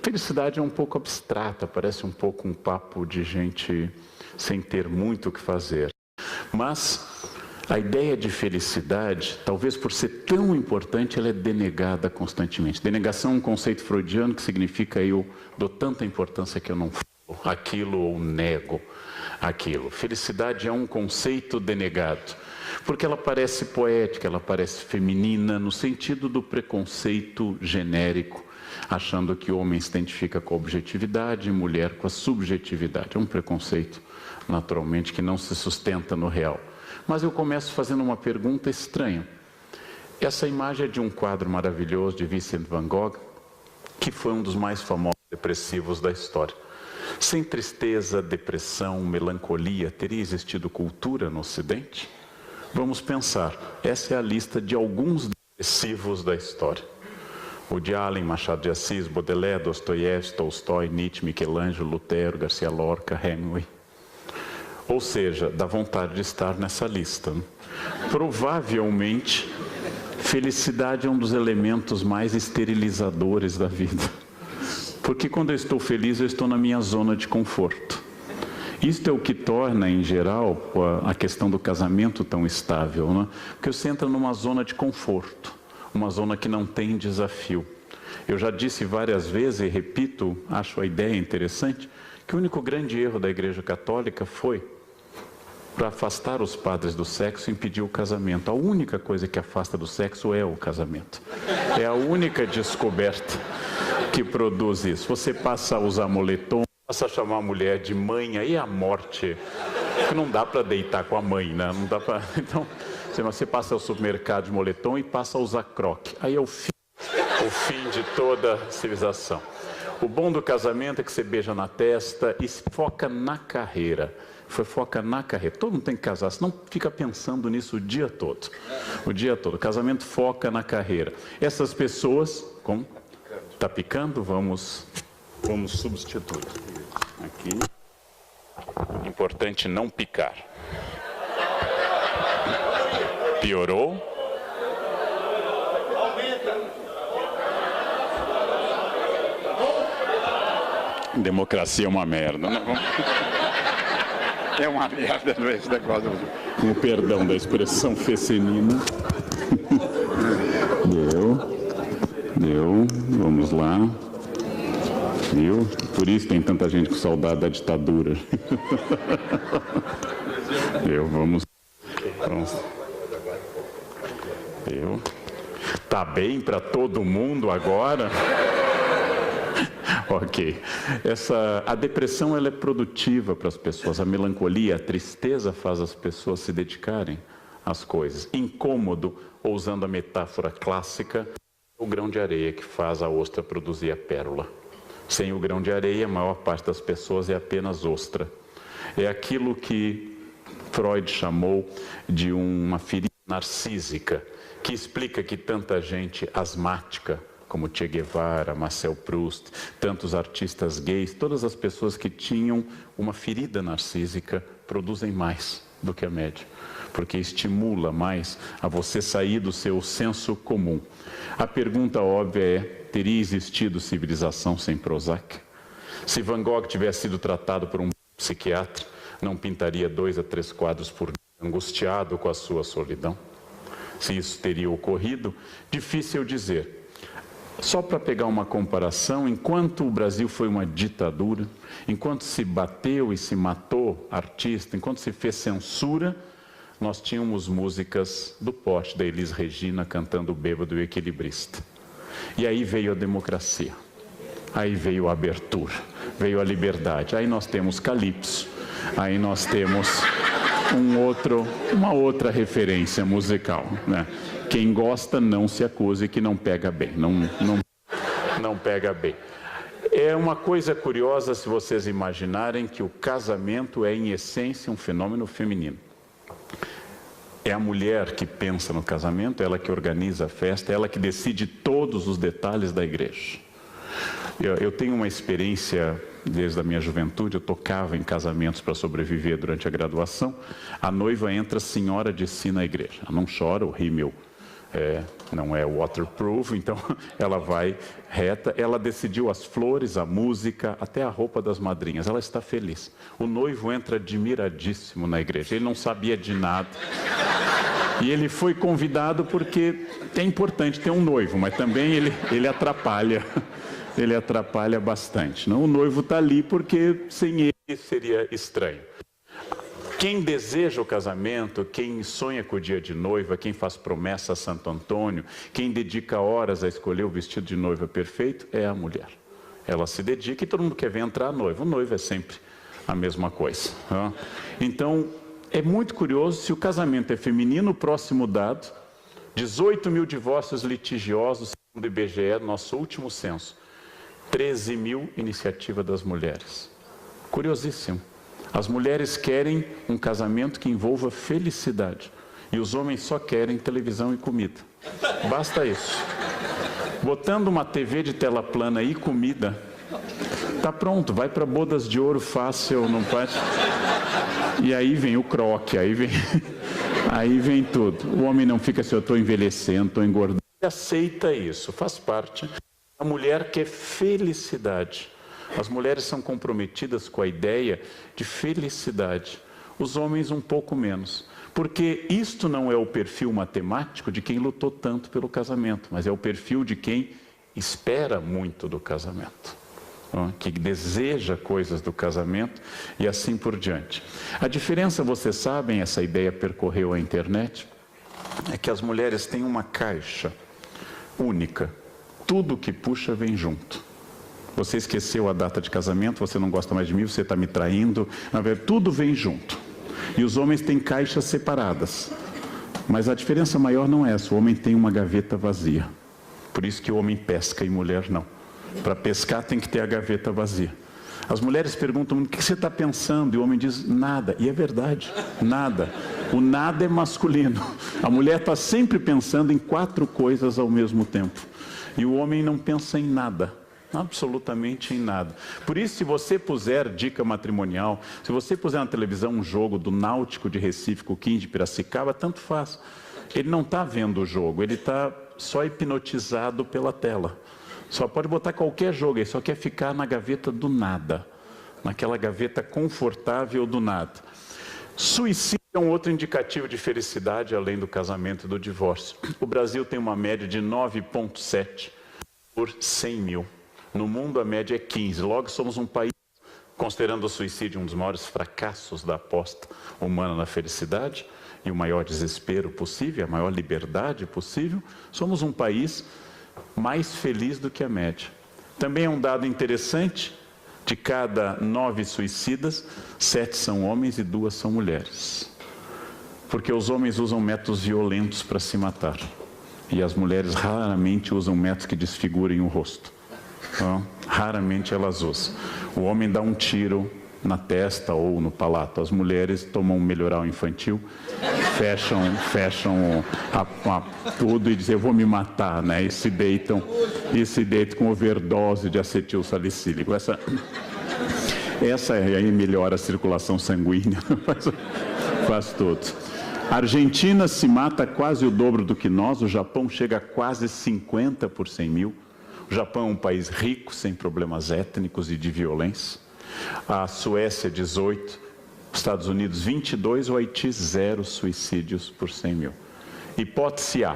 felicidade é um pouco abstrata, parece um pouco um papo de gente sem ter muito o que fazer. Mas a ideia de felicidade, talvez por ser tão importante, ela é denegada constantemente. Denegação é um conceito freudiano que significa eu dou tanta importância que eu não falo aquilo ou nego aquilo. Felicidade é um conceito denegado, porque ela parece poética, ela parece feminina, no sentido do preconceito genérico, achando que o homem se identifica com a objetividade e mulher com a subjetividade. É um preconceito, naturalmente, que não se sustenta no real. Mas eu começo fazendo uma pergunta estranha. Essa imagem é de um quadro maravilhoso de Vincent van Gogh, que foi um dos mais famosos depressivos da história. Sem tristeza, depressão, melancolia, teria existido cultura no Ocidente? Vamos pensar, essa é a lista de alguns depressivos da história. Woody Allen, Machado de Assis, Baudelaire, Dostoiévski, Tolstói, Nietzsche, Michelangelo, Lutero, Garcia Lorca, Hemingway. Ou seja, dá vontade de estar nessa lista. Provavelmente, felicidade é um dos elementos mais esterilizadores da vida. Porque quando eu estou feliz, eu estou na minha zona de conforto. Isto é o que torna, em geral, a questão do casamento tão estável, né? Porque você entra numa zona de conforto, uma zona que não tem desafio. Eu já disse várias vezes, e repito, acho a ideia interessante, que o único grande erro da Igreja Católica foi, para afastar os padres do sexo, impedir o casamento. A única coisa que afasta do sexo é o casamento. É a única descoberta que produz isso. Você passa a usar moletom, passa a chamar a mulher de mãe, aí é a morte. Porque não dá para deitar com a mãe, né? Não dá para... Então, você passa ao supermercado de moletom e passa a usar croque. Aí é o fim de toda a civilização. O bom do casamento é que você beija na testa e foca na carreira. Foca na carreira. Todo mundo tem que casar, senão fica pensando nisso o dia todo. O dia todo. O casamento foca na carreira. Essas pessoas... Como? Tá picando? Vamos substituir. Aqui. Importante não picar. Piorou? Democracia é uma merda. Não? É uma merda esse negócio. Com o perdão da expressão fecenina. Deu. Vamos lá. Viu? Por isso tem tanta gente com saudade da ditadura. Vamos. Tá bem para todo mundo agora? Ok. A depressão ela é produtiva para as pessoas. A melancolia, a tristeza faz as pessoas se dedicarem às coisas. Incômodo, ou usando a metáfora clássica, o grão de areia que faz a ostra produzir a pérola. Sem o grão de areia, a maior parte das pessoas é apenas ostra. É aquilo que Freud chamou de uma ferida narcísica, que explica que tanta gente asmática, como Che Guevara, Marcel Proust, tantos artistas gays, todas as pessoas que tinham uma ferida narcísica produzem mais do que a média, porque estimula mais a você sair do seu senso comum. A pergunta óbvia é, teria existido civilização sem Prozac? Se Van Gogh tivesse sido tratado por um psiquiatra, não pintaria 2 a 3 quadros por dia, angustiado com a sua solidão? Se isso teria ocorrido, difícil dizer. Só para pegar uma comparação, enquanto o Brasil foi uma ditadura, enquanto se bateu e se matou artista, enquanto se fez censura, nós tínhamos músicas do porte da Elis Regina cantando o Bêbado e o Equilibrista. E aí veio a democracia, aí veio a abertura, veio a liberdade. Aí nós temos Calypso, aí nós temos uma outra referência musical, né? Quem gosta não se acuse que não pega bem, não pega bem. É uma coisa curiosa se vocês imaginarem que o casamento é em essência um fenômeno feminino. É a mulher que pensa no casamento, ela que organiza a festa, ela que decide todos os detalhes da igreja. Eu tenho uma experiência desde a minha juventude, eu tocava em casamentos para sobreviver durante a graduação. A noiva entra senhora de si na igreja, ela não chora o rímel não é waterproof, então ela vai reta. Ela decidiu as flores, a música, até a roupa das madrinhas. Ela está feliz. O noivo entra admiradíssimo na igreja. Ele não sabia de nada. E ele foi convidado porque é importante ter um noivo, mas também ele atrapalha. Ele atrapalha bastante. Não? O noivo está ali porque sem ele seria estranho. Quem deseja o casamento, quem sonha com o dia de noiva, quem faz promessa a Santo Antônio, quem dedica horas a escolher o vestido de noiva perfeito, é a mulher. Ela se dedica e todo mundo quer ver entrar a noiva. O noivo é sempre a mesma coisa. Tá? Então, é muito curioso, se o casamento é feminino, o próximo dado, 18 mil divórcios litigiosos, segundo o IBGE, nosso último censo. 13 mil iniciativa das mulheres. Curiosíssimo. As mulheres querem um casamento que envolva felicidade. E os homens só querem televisão e comida. Basta isso. Botando uma TV de tela plana e comida, tá pronto, vai para bodas de ouro fácil, não faz? E aí vem o croque, aí vem tudo. O homem não fica assim, eu estou envelhecendo, estou engordando. Ele aceita isso, faz parte. A mulher quer felicidade. As mulheres são comprometidas com a ideia de felicidade. Os homens um pouco menos. Porque isto não é o perfil matemático de quem lutou tanto pelo casamento, mas é o perfil de quem espera muito do casamento. Que deseja coisas do casamento e assim por diante. A diferença, vocês sabem, essa ideia percorreu a internet, é que as mulheres têm uma caixa única. Tudo que puxa vem junto. Você esqueceu a data de casamento, você não gosta mais de mim, você está me traindo. Na verdade, tudo vem junto. E os homens têm caixas separadas. Mas a diferença maior não é essa. O homem tem uma gaveta vazia. Por isso que o homem pesca e mulher não. Para pescar tem que ter a gaveta vazia. As mulheres perguntam, o que você está pensando? E o homem diz, nada. E é verdade, nada. O nada é masculino. A mulher está sempre pensando em 4 coisas ao mesmo tempo. E o homem não pensa em nada. Absolutamente em nada. Por isso, se você puser dica matrimonial, se você puser na televisão um jogo do Náutico de Recife com o 15 de Piracicaba, tanto faz. Ele não está vendo o jogo, ele está só hipnotizado pela tela. Só pode botar qualquer jogo, ele só quer ficar na gaveta do nada, naquela gaveta confortável do nada. Suicídio é um outro indicativo de felicidade, além do casamento e do divórcio. O Brasil tem uma média de 9,7 por 100 mil. No mundo a média é 15. Logo somos um país, considerando o suicídio um dos maiores fracassos da aposta humana na felicidade e o maior desespero possível, a maior liberdade possível, somos um país mais feliz do que a média. Também é um dado interessante, de cada 9 suicidas, 7 são homens e 2 são mulheres. Porque os homens usam métodos violentos para se matar. E as mulheres raramente usam métodos que desfigurem o rosto. Então, raramente elas usam. O homem dá um tiro na testa ou no palato. As mulheres tomam um melhoral infantil, fecham tudo e dizem, eu vou me matar, né? E se deitam com overdose de acetil salicílico. Essa aí melhora a circulação sanguínea, faz tudo. A Argentina se mata quase o dobro do que nós, o Japão chega a quase 50 por 100 mil. O Japão é um país rico, sem problemas étnicos e de violência. A Suécia, 18, os Estados Unidos, 22, o Haiti, 0 suicídios por 100 mil. Hipótese A.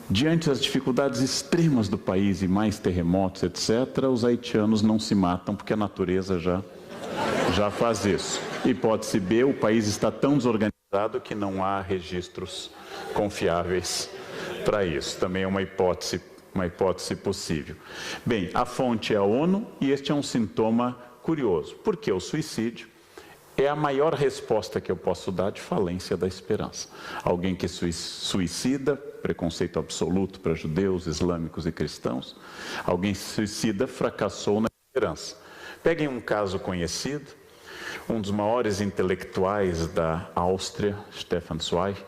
Diante das dificuldades extremas do país e mais terremotos, etc., os haitianos não se matam, porque a natureza já faz isso. Hipótese B. O país está tão desorganizado que não há registros confiáveis para isso. Também é uma hipótese possível. Bem, a fonte é a ONU e este é um sintoma curioso, porque o suicídio é a maior resposta que eu posso dar de falência da esperança. Alguém que suicida, preconceito absoluto para judeus, islâmicos e cristãos, alguém que suicida fracassou na esperança. Peguem um caso conhecido, um dos maiores intelectuais da Áustria, Stefan Zweig,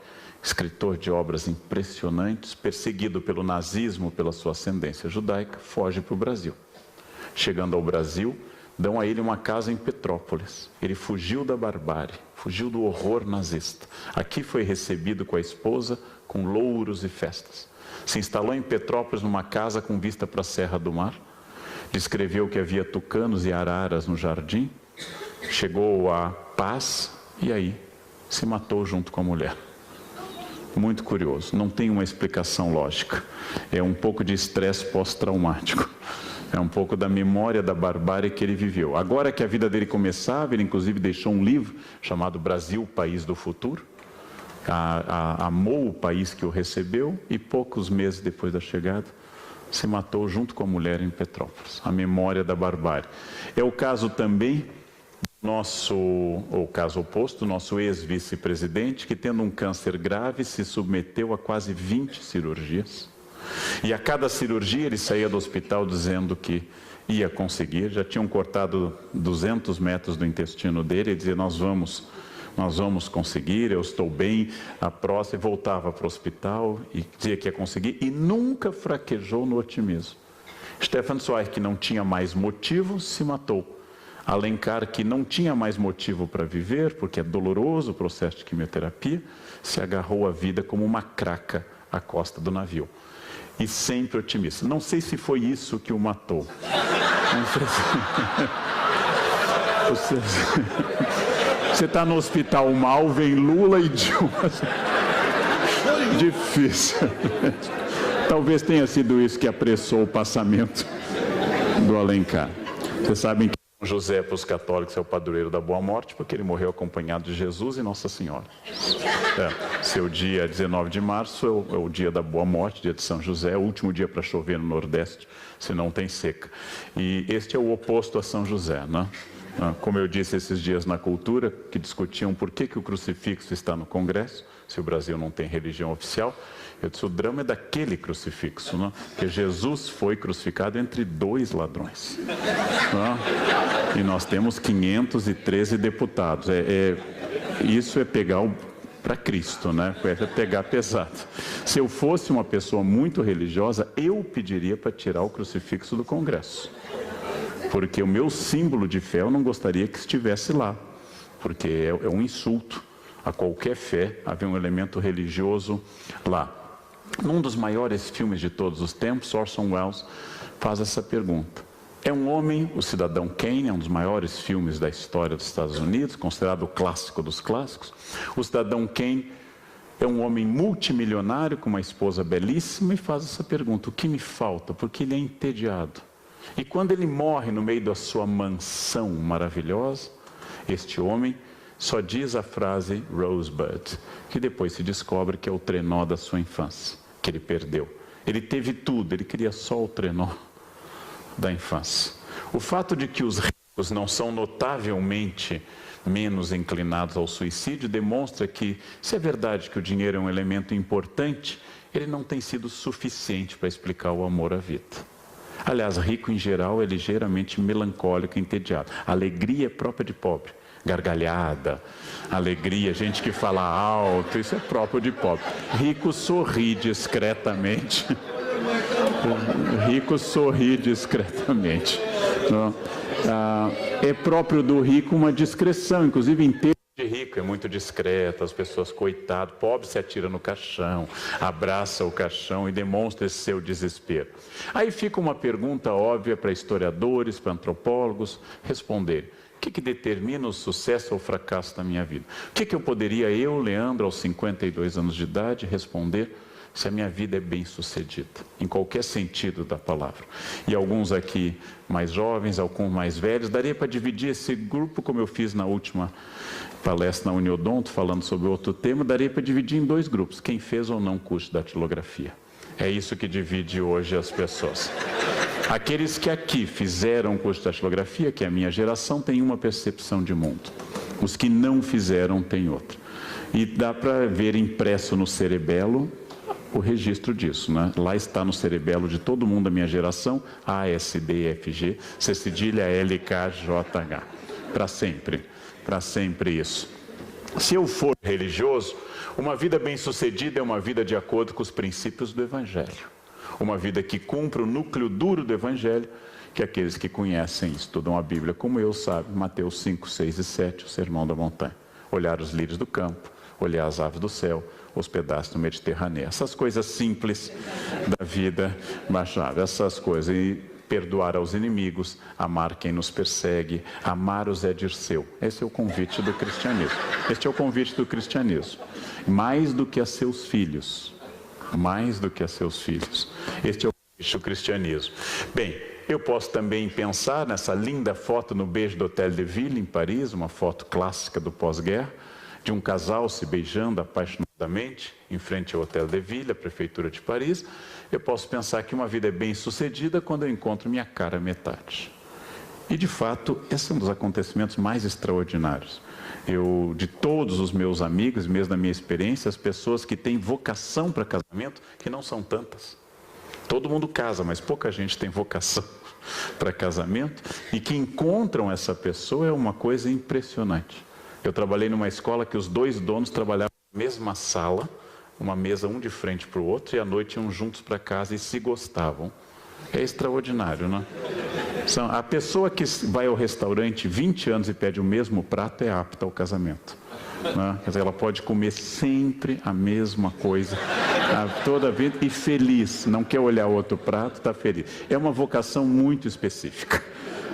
escritor de obras impressionantes, perseguido pelo nazismo pela sua ascendência judaica, foge para o Brasil. Chegando ao Brasil, Dão a ele uma casa em Petrópolis. Ele fugiu da barbárie, fugiu do horror nazista. Aqui foi recebido com a esposa, com louros e festas. Se instalou em Petrópolis numa casa com vista para a Serra do Mar. Descreveu que havia tucanos e araras no jardim. Chegou à paz e aí se matou junto com a mulher. Muito curioso, não tem uma explicação lógica. É um pouco de estresse pós-traumático. É um pouco da memória da barbárie que ele viveu. Agora que a vida dele começava, ele inclusive deixou um livro chamado Brasil, País do Futuro. Amou o país que o recebeu e poucos meses depois da chegada, se matou junto com a mulher em Petrópolis. A memória da barbárie. É o caso também o caso oposto, nosso ex-vice-presidente, que tendo um câncer grave, se submeteu a quase 20 cirurgias. E a cada cirurgia ele saía do hospital dizendo que ia conseguir. Já tinham cortado 200 metros do intestino dele. Ele dizia, nós vamos conseguir, eu estou bem, a próxima. Voltava para o hospital e dizia que ia conseguir. E nunca fraquejou no otimismo. Stefan Zweig, que não tinha mais motivo, se matou. Alencar, que não tinha mais motivo para viver, porque é doloroso o processo de quimioterapia, se agarrou à vida como uma craca à costa do navio. E sempre otimista. Não sei se foi isso que o matou. Não sei se... Você está no hospital mal, vem Lula e Dilma. Difícil. Talvez tenha sido isso que apressou o passamento do Alencar. Vocês sabem que José, para os católicos, é o padroeiro da Boa Morte, porque ele morreu acompanhado de Jesus e Nossa Senhora. Seu dia 19 de março é o dia da Boa Morte, dia de São José, é o último dia para chover no Nordeste, se não tem seca. E este é o oposto a São José, né? Como eu disse esses dias na cultura, que discutiam por que o crucifixo está no Congresso, se o Brasil não tem religião oficial. Eu disse, o drama é daquele crucifixo, né? Porque Jesus foi crucificado entre 2 ladrões. Né? E nós temos 513 deputados. Isso é pegar para Cristo, né? É pegar pesado. Se eu fosse uma pessoa muito religiosa, eu pediria para tirar o crucifixo do Congresso. Porque o meu símbolo de fé eu não gostaria que estivesse lá. Porque é um insulto a qualquer fé haver um elemento religioso lá. Num dos maiores filmes de todos os tempos, Orson Welles faz essa pergunta. É um homem, o Cidadão Kane, é um dos maiores filmes da história dos Estados Unidos, considerado o clássico dos clássicos. O Cidadão Kane é um homem multimilionário com uma esposa belíssima e faz essa pergunta, o que me falta? Porque ele é entediado. E quando ele morre no meio da sua mansão maravilhosa, este homem só diz a frase Rosebud, que depois se descobre que é o trenó da sua infância, que ele perdeu. Ele teve tudo, ele queria só o trenó da infância. O fato de que os ricos não são notavelmente menos inclinados ao suicídio demonstra que, se é verdade que o dinheiro é um elemento importante, ele não tem sido suficiente para explicar o amor à vida. Aliás, rico em geral é ligeiramente melancólico e entediado. A alegria é própria de pobre. Gargalhada, alegria, gente que fala alto, isso é próprio de pobre. Rico sorri discretamente. Rico sorri discretamente. É próprio do rico uma discrição, inclusive em termos de rico, é muito discreto, as pessoas, coitado, pobre se atira no caixão, abraça o caixão e demonstra esse seu desespero. Aí fica uma pergunta óbvia para historiadores, para antropólogos responderem. O que determina o sucesso ou o fracasso da minha vida? O que eu poderia, Leandro, aos 52 anos de idade, responder se a minha vida é bem-sucedida, em qualquer sentido da palavra? E alguns aqui mais jovens, alguns mais velhos, daria para dividir esse grupo, como eu fiz na última palestra na Uniodonto, falando sobre outro tema, daria para dividir em 2 grupos, quem fez ou não curso de datilografia. É isso que divide hoje as pessoas. Aqueles que aqui fizeram o curso de datilografia, que é a minha geração, têm uma percepção de mundo. Os que não fizeram têm outra. E dá para ver impresso no cerebelo o registro disso, né? Lá está no cerebelo de todo mundo da minha geração, A, S, D, F, G, C cedilha, L, K, J, H. Para sempre isso. Se eu for religioso, uma vida bem-sucedida é uma vida de acordo com os princípios do Evangelho. Uma vida que cumpre o núcleo duro do Evangelho, que aqueles que conhecem, estudam a Bíblia como eu, sabem. Mateus 5, 6 e 7, o Sermão da Montanha. Olhar os lírios do campo, olhar as aves do céu, hospedar-se no Mediterrâneo. Essas coisas simples da vida baixável, essas coisas. E perdoar aos inimigos, amar quem nos persegue, amar o Zé Dirceu. Esse é o convite do cristianismo. Este é o convite do cristianismo. Mais do que a seus filhos. Mais do que a seus filhos. Este é o convite do cristianismo. Bem, eu posso também pensar nessa linda foto no beijo do Hotel de Ville, em Paris, uma foto clássica do pós-guerra, de um casal se beijando apaixonadamente em frente ao Hotel de Ville, a prefeitura de Paris. Eu posso pensar que uma vida é bem sucedida quando eu encontro minha cara metade. E de fato, esse é um dos acontecimentos mais extraordinários. De todos os meus amigos, mesmo na minha experiência, as pessoas que têm vocação para casamento, que não são tantas. Todo mundo casa, mas pouca gente tem vocação para casamento, e que encontram essa pessoa é uma coisa impressionante. Eu trabalhei numa escola que os dois donos trabalhavam na mesma sala, uma mesa um de frente para o outro, e à noite iam juntos para casa e se gostavam. É extraordinário, né? A pessoa que vai ao restaurante 20 anos e pede o mesmo prato é apta ao casamento. Né? Quer dizer, ela pode comer sempre a mesma coisa, toda a vida, e feliz. Não quer olhar outro prato, está feliz. É uma vocação muito específica.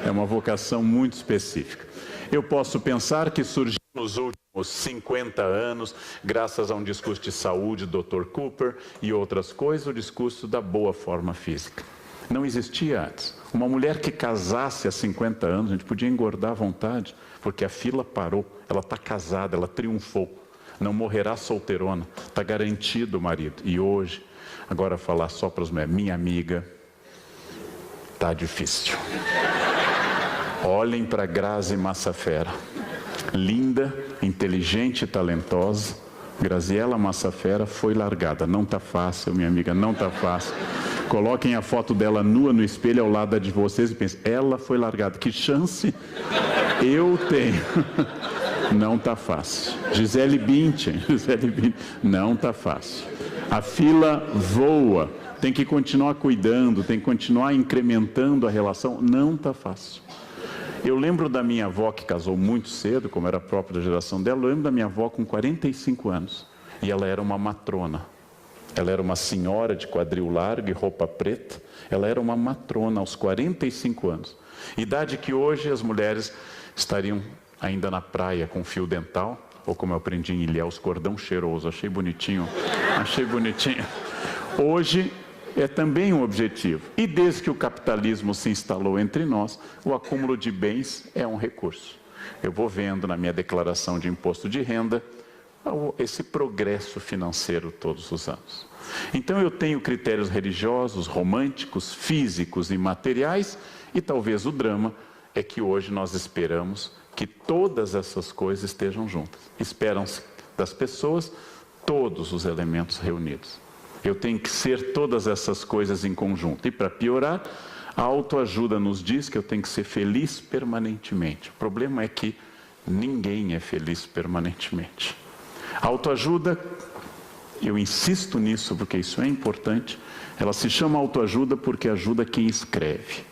É uma vocação muito específica. Eu posso pensar que surgiu nos últimos 50 anos, graças a um discurso de saúde, Dr. Cooper e outras coisas, o discurso da boa forma física. Não existia antes. Uma mulher que casasse há 50 anos, a gente podia engordar à vontade, porque a fila parou, ela está casada, ela triunfou, não morrerá solteirona, está garantido o marido. E hoje, agora falar só para os mulheres, minha amiga, está difícil. Olhem para Grazi Massafera, linda, inteligente e talentosa. Graziela Massafera foi largada. Não está fácil, minha amiga, não está fácil. Coloquem a foto dela nua no espelho ao lado de vocês e pensem, ela foi largada. Que chance eu tenho. Não está fácil. Gisele Bündchen, não está fácil. A fila voa. Tem que continuar cuidando, tem que continuar incrementando a relação. Não está fácil. Eu lembro da minha avó, que casou muito cedo, como era própria da geração dela. Eu lembro da minha avó com 45 anos. E ela era uma matrona. Ela era uma senhora de quadril largo e roupa preta. Ela era uma matrona aos 45 anos. Idade que hoje as mulheres estariam ainda na praia com fio dental. Ou como eu aprendi em Ilhéus, cordão cheiroso. Achei bonitinho. Achei bonitinho. Hoje é também um objetivo. E desde que o capitalismo se instalou entre nós, o acúmulo de bens é um recurso. Eu vou vendo na minha declaração de imposto de renda esse progresso financeiro todos os anos. Então eu tenho critérios religiosos, românticos, físicos e materiais, e talvez o drama é que hoje nós esperamos que todas essas coisas estejam juntas. Esperam-se das pessoas todos os elementos reunidos. Eu tenho que ser todas essas coisas em conjunto. E para piorar, a autoajuda nos diz que eu tenho que ser feliz permanentemente. O problema é que ninguém é feliz permanentemente. A autoajuda, eu insisto nisso porque isso é importante, ela se chama autoajuda porque ajuda quem escreve.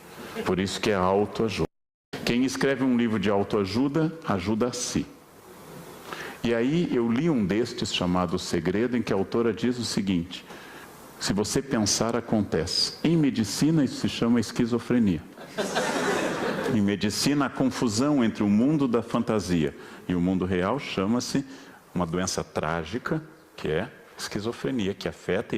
Por isso que é autoajuda. Quem escreve um livro de autoajuda, ajuda a si. E aí eu li um destes chamado O Segredo, em que a autora diz o seguinte: se você pensar, acontece. Em medicina isso se chama esquizofrenia. Em medicina, a confusão entre o mundo da fantasia e o mundo real chama-se uma doença trágica, que é esquizofrenia, que afeta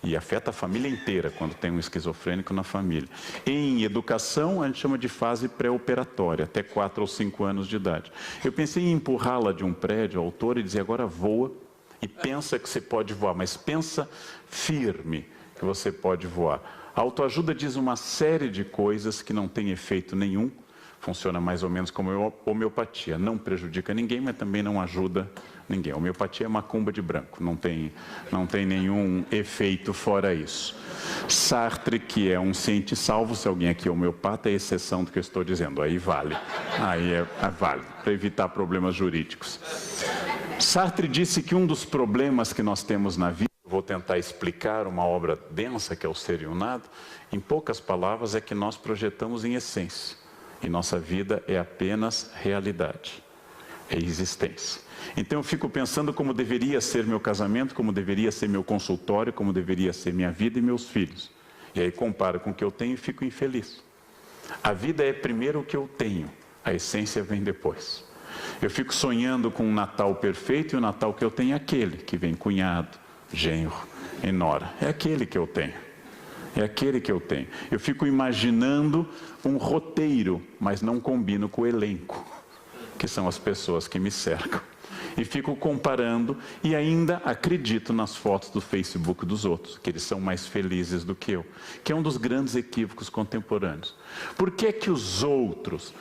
e afeta a família inteira quando tem um esquizofrênico na família. Em educação, a gente chama de fase pré-operatória, até 4 ou 5 anos de idade. Eu pensei em empurrá-la de um prédio, a autora, e dizer, agora voa, e pensa que você pode voar, mas pensa firme que você pode voar. A autoajuda diz uma série de coisas que não tem efeito nenhum, funciona mais ou menos como a homeopatia, não prejudica ninguém, mas também não ajuda ninguém. A homeopatia é macumba de branco, não tem nenhum efeito fora isso. Sartre, que é um ciente salvo, se alguém aqui é homeopata, é exceção do que eu estou dizendo, aí vale, vale, para evitar problemas jurídicos. Sartre disse que um dos problemas que nós temos na vida, vou tentar explicar uma obra densa que é o Ser e o Nada, em poucas palavras é que nós projetamos em essência. E nossa vida é apenas realidade, é existência. Então eu fico pensando como deveria ser meu casamento, como deveria ser meu consultório, como deveria ser minha vida e meus filhos. E aí comparo com o que eu tenho e fico infeliz. A vida é primeiro o que eu tenho, a essência vem depois. Eu fico sonhando com um Natal perfeito e o Natal que eu tenho é aquele que vem cunhado, genro e nora. É aquele que eu tenho. É aquele que eu tenho. Eu fico imaginando um roteiro, mas não combino com o elenco, que são as pessoas que me cercam. E fico comparando e ainda acredito nas fotos do Facebook dos outros, que eles são mais felizes do que eu, que é um dos grandes equívocos contemporâneos. Por que é que os outros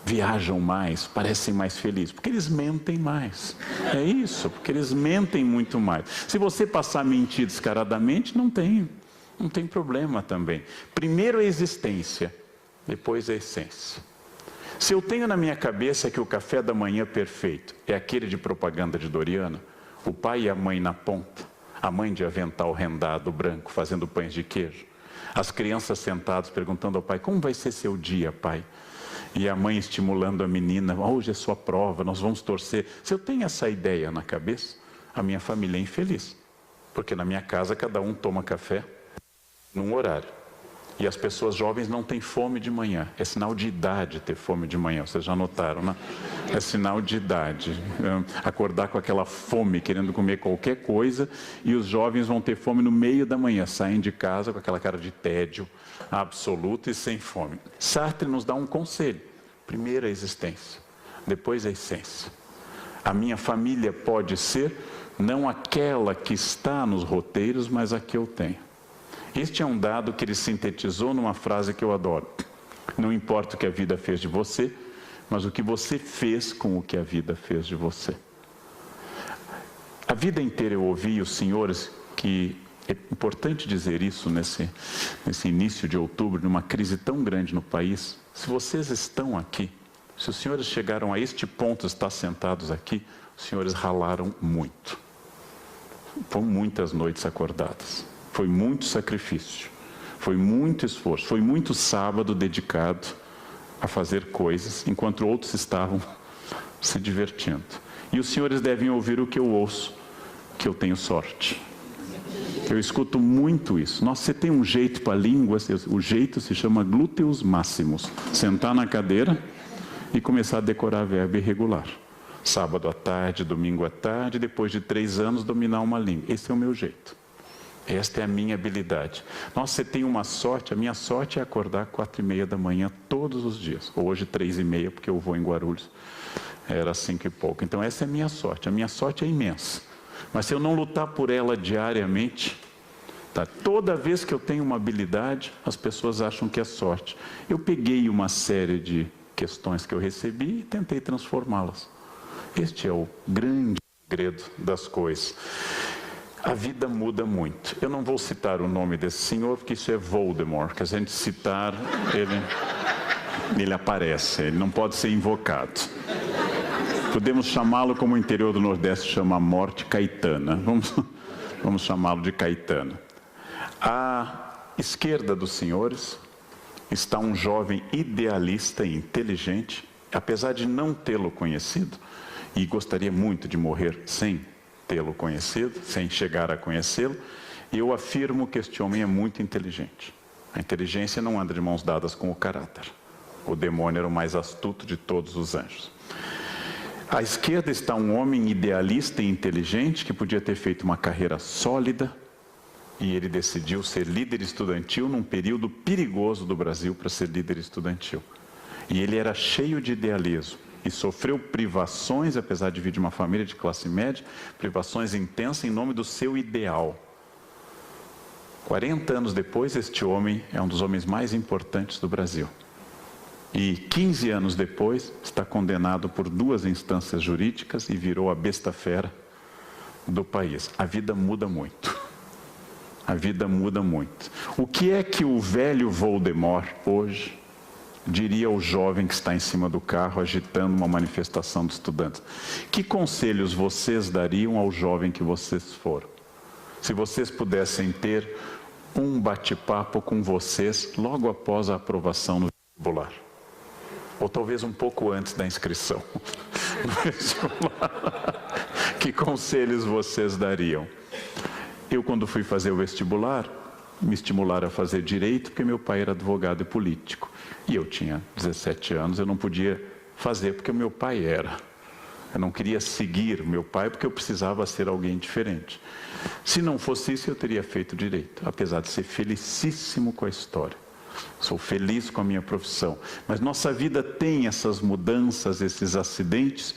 viajam mais, parecem mais felizes? Porque eles mentem mais. É isso, porque eles mentem muito mais. Se você passar a mentir descaradamente, não tem problema também. Primeiro a existência, depois a essência. Se eu tenho na minha cabeça que o café da manhã perfeito é aquele de propaganda de Doriana, o pai e a mãe na ponta, a mãe de avental rendado branco fazendo pães de queijo, as crianças sentadas perguntando ao pai: como vai ser seu dia, pai? E a mãe estimulando a menina: hoje é sua prova, nós vamos torcer. Se eu tenho essa ideia na cabeça, a minha família é infeliz, porque na minha casa cada um toma café num horário. E as pessoas jovens não têm fome de manhã. É sinal de idade ter fome de manhã. Vocês já notaram, né? É sinal de idade. Acordar com aquela fome, querendo comer qualquer coisa. E os jovens vão ter fome no meio da manhã. Saem de casa com aquela cara de tédio absoluto e sem fome. Sartre nos dá um conselho. Primeiro a existência, depois a essência. A minha família pode ser não aquela que está nos roteiros, mas a que eu tenho. Este é um dado que ele sintetizou numa frase que eu adoro. Não importa o que a vida fez de você, mas o que você fez com o que a vida fez de você. A vida inteira eu ouvi os senhores, que é importante dizer isso nesse início de outubro, numa crise tão grande no país. Se vocês estão aqui, se os senhores chegaram a este ponto, estar sentados aqui, os senhores ralaram muito. Foram muitas noites acordadas. Foi muito sacrifício, foi muito esforço, foi muito sábado dedicado a fazer coisas, enquanto outros estavam se divertindo. E os senhores devem ouvir o que eu ouço, que eu tenho sorte. Eu escuto muito isso. Nossa, você tem um jeito para a língua, o jeito se chama glúteos máximos. Sentar na cadeira e começar a decorar verbo irregular. Sábado à tarde, domingo à tarde, depois de 3 anos dominar uma língua. Esse é o meu jeito. Esta é a minha habilidade. Nossa, você tem uma sorte. A minha sorte é acordar 4h30 da manhã todos os dias. Hoje 3h30, porque eu vou em Guarulhos. Era 5 e pouco. Então essa é a minha sorte. A minha sorte é imensa. Mas se eu não lutar por ela diariamente, tá? Toda vez que eu tenho uma habilidade, as pessoas acham que é sorte. Eu peguei uma série de questões que eu recebi e tentei transformá-las. Este é o grande segredo das coisas. A vida muda muito. Eu não vou citar o nome desse senhor, porque isso é Voldemort, que a gente citar, ele aparece, ele não pode ser invocado. Podemos chamá-lo como o interior do Nordeste chama a morte Caetana. Vamos chamá-lo de Caetana. À esquerda dos senhores está um jovem idealista e inteligente, apesar de não tê-lo conhecido, e gostaria muito de morrer sem tê-lo conhecido, sem chegar a conhecê-lo, e eu afirmo que este homem é muito inteligente. A inteligência não anda de mãos dadas com o caráter. O demônio era o mais astuto de todos os anjos. À esquerda está um homem idealista e inteligente que podia ter feito uma carreira sólida, e ele decidiu ser líder estudantil num período perigoso do Brasil para ser líder estudantil. E ele era cheio de idealismo. E sofreu privações, apesar de vir de uma família de classe média, privações intensas em nome do seu ideal. 40 anos depois, este homem é um dos homens mais importantes do Brasil. E 15 anos depois, está condenado por 2 instâncias jurídicas e virou a besta fera do país. A vida muda muito. A vida muda muito. O que é que o velho Voldemort hoje diria ao jovem que está em cima do carro agitando uma manifestação de estudantes? Que conselhos vocês dariam ao jovem que vocês foram? se vocês pudessem ter um bate-papo com vocês logo após a aprovação no vestibular. Ou talvez um pouco antes da inscrição no vestibular. Que conselhos vocês dariam? Eu, quando fui fazer o vestibular, me estimularam a fazer direito, porque meu pai era advogado e político. E eu tinha 17 anos, eu não podia fazer porque o meu pai era. Eu não queria seguir meu pai porque eu precisava ser alguém diferente. Se não fosse isso, eu teria feito direito, apesar de ser felicíssimo com a história. Sou feliz com a minha profissão. Mas nossa vida tem essas mudanças, esses acidentes,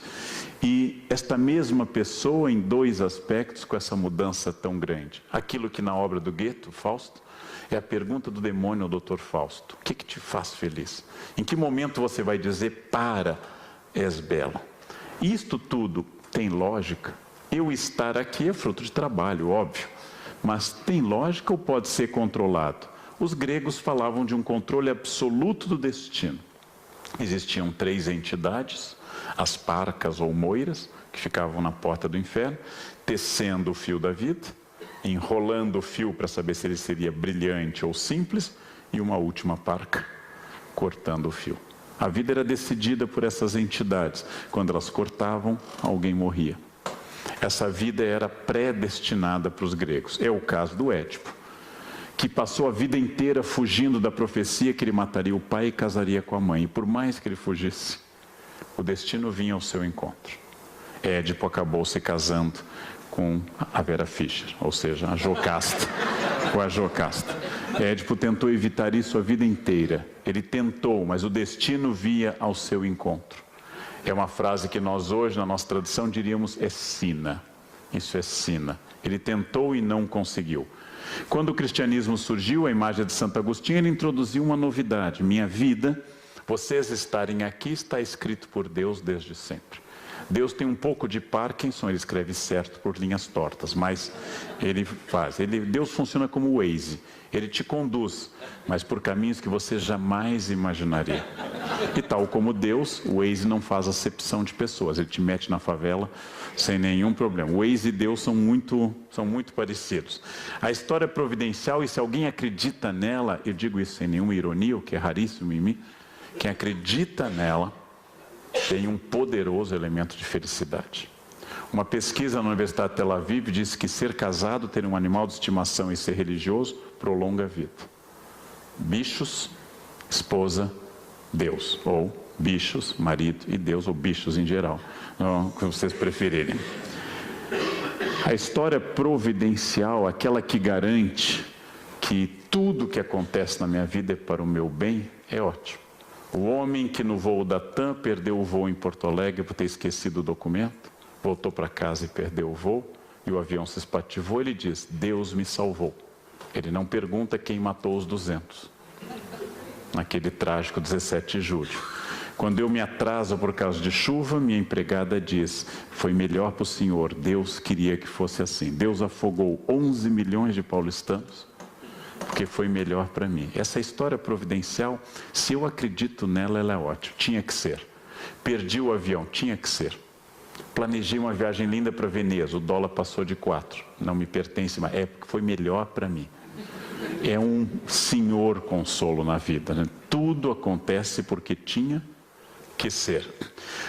e esta mesma pessoa em dois aspectos com essa mudança tão grande. Aquilo que na obra do Goethe, Fausto, é a pergunta do demônio ao Dr. Fausto. O que te faz feliz? Em que momento você vai dizer, para, és bela? Isto tudo tem lógica? Eu estar aqui é fruto de trabalho, óbvio. Mas tem lógica ou pode ser controlado? Os gregos falavam de um controle absoluto do destino. Existiam 3 entidades, as parcas ou moiras, que ficavam na porta do inferno, tecendo o fio da vida, enrolando o fio para saber se ele seria brilhante ou simples, e uma última parca, cortando o fio. A vida era decidida por essas entidades. Quando elas cortavam, alguém morria. Essa vida era predestinada para os gregos. É o caso do Édipo, que passou a vida inteira fugindo da profecia que ele mataria o pai e casaria com a mãe. E por mais que ele fugisse, o destino vinha ao seu encontro. Édipo acabou se casando com a Vera Fischer, ou seja, a Jocasta, com a Jocasta. Édipo tentou evitar isso a vida inteira. Ele tentou, mas o destino via ao seu encontro. É uma frase que nós hoje, na nossa tradição, diríamos é sina. Isso é sina. Ele tentou e não conseguiu. Quando o cristianismo surgiu, a imagem de Santo Agostinho, ele introduziu uma novidade. Minha vida, vocês estarem aqui, está escrito por Deus desde sempre. Deus tem um pouco de Parkinson, ele escreve certo por linhas tortas, mas ele faz. Deus funciona como o Waze, ele te conduz, mas por caminhos que você jamais imaginaria. E tal como Deus, o Waze não faz acepção de pessoas, ele te mete na favela sem nenhum problema. O Waze e Deus são muito parecidos. A história providencial, e se alguém acredita nela, eu digo isso sem nenhuma ironia, o que é raríssimo em mim, quem acredita nela, tem um poderoso elemento de felicidade. Uma pesquisa na Universidade de Tel Aviv diz que ser casado, ter um animal de estimação e ser religioso prolonga a vida. Bichos, esposa, Deus. Ou bichos, marido e Deus, ou bichos em geral. O que vocês preferirem. A história providencial, aquela que garante que tudo que acontece na minha vida é para o meu bem, é ótimo. O homem que no voo da TAM perdeu o voo em Porto Alegre por ter esquecido o documento, voltou para casa e perdeu o voo, e o avião se espativou, ele diz, Deus me salvou. Ele não pergunta quem matou os 200, naquele trágico 17 de julho. Quando eu me atraso por causa de chuva, minha empregada diz, foi melhor para o senhor, Deus queria que fosse assim. Deus afogou 11 milhões de paulistanos, porque foi melhor para mim. Essa história providencial, se eu acredito nela, ela é ótima. Tinha que ser. Perdi o avião, tinha que ser. Planejei uma viagem linda para Veneza, o dólar passou de 4. Não me pertence, mas é porque foi melhor para mim. É um senhor consolo na vida, né? Tudo acontece porque tinha que ser.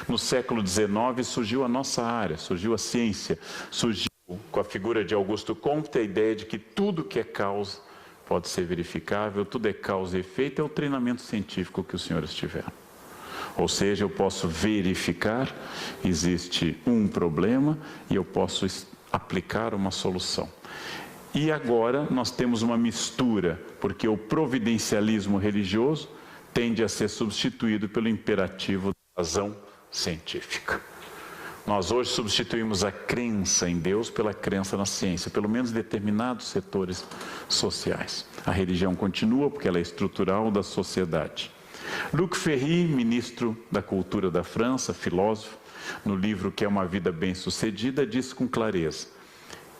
No século XIX surgiu a nossa área, surgiu a ciência, surgiu com a figura de Augusto Comte a ideia de que tudo que é causa pode ser verificável, tudo é causa e efeito, é o treinamento científico que os senhores tiveram. Ou seja, eu posso verificar, existe um problema e eu posso aplicar uma solução. E agora nós temos uma mistura, porque o providencialismo religioso tende a ser substituído pelo imperativo da razão científica. Nós hoje substituímos a crença em Deus pela crença na ciência, pelo menos em determinados setores sociais. A religião continua porque ela é estrutural da sociedade. Luc Ferry, ministro da Cultura da França, filósofo, no livro Que é uma Vida Bem-Sucedida, diz com clareza,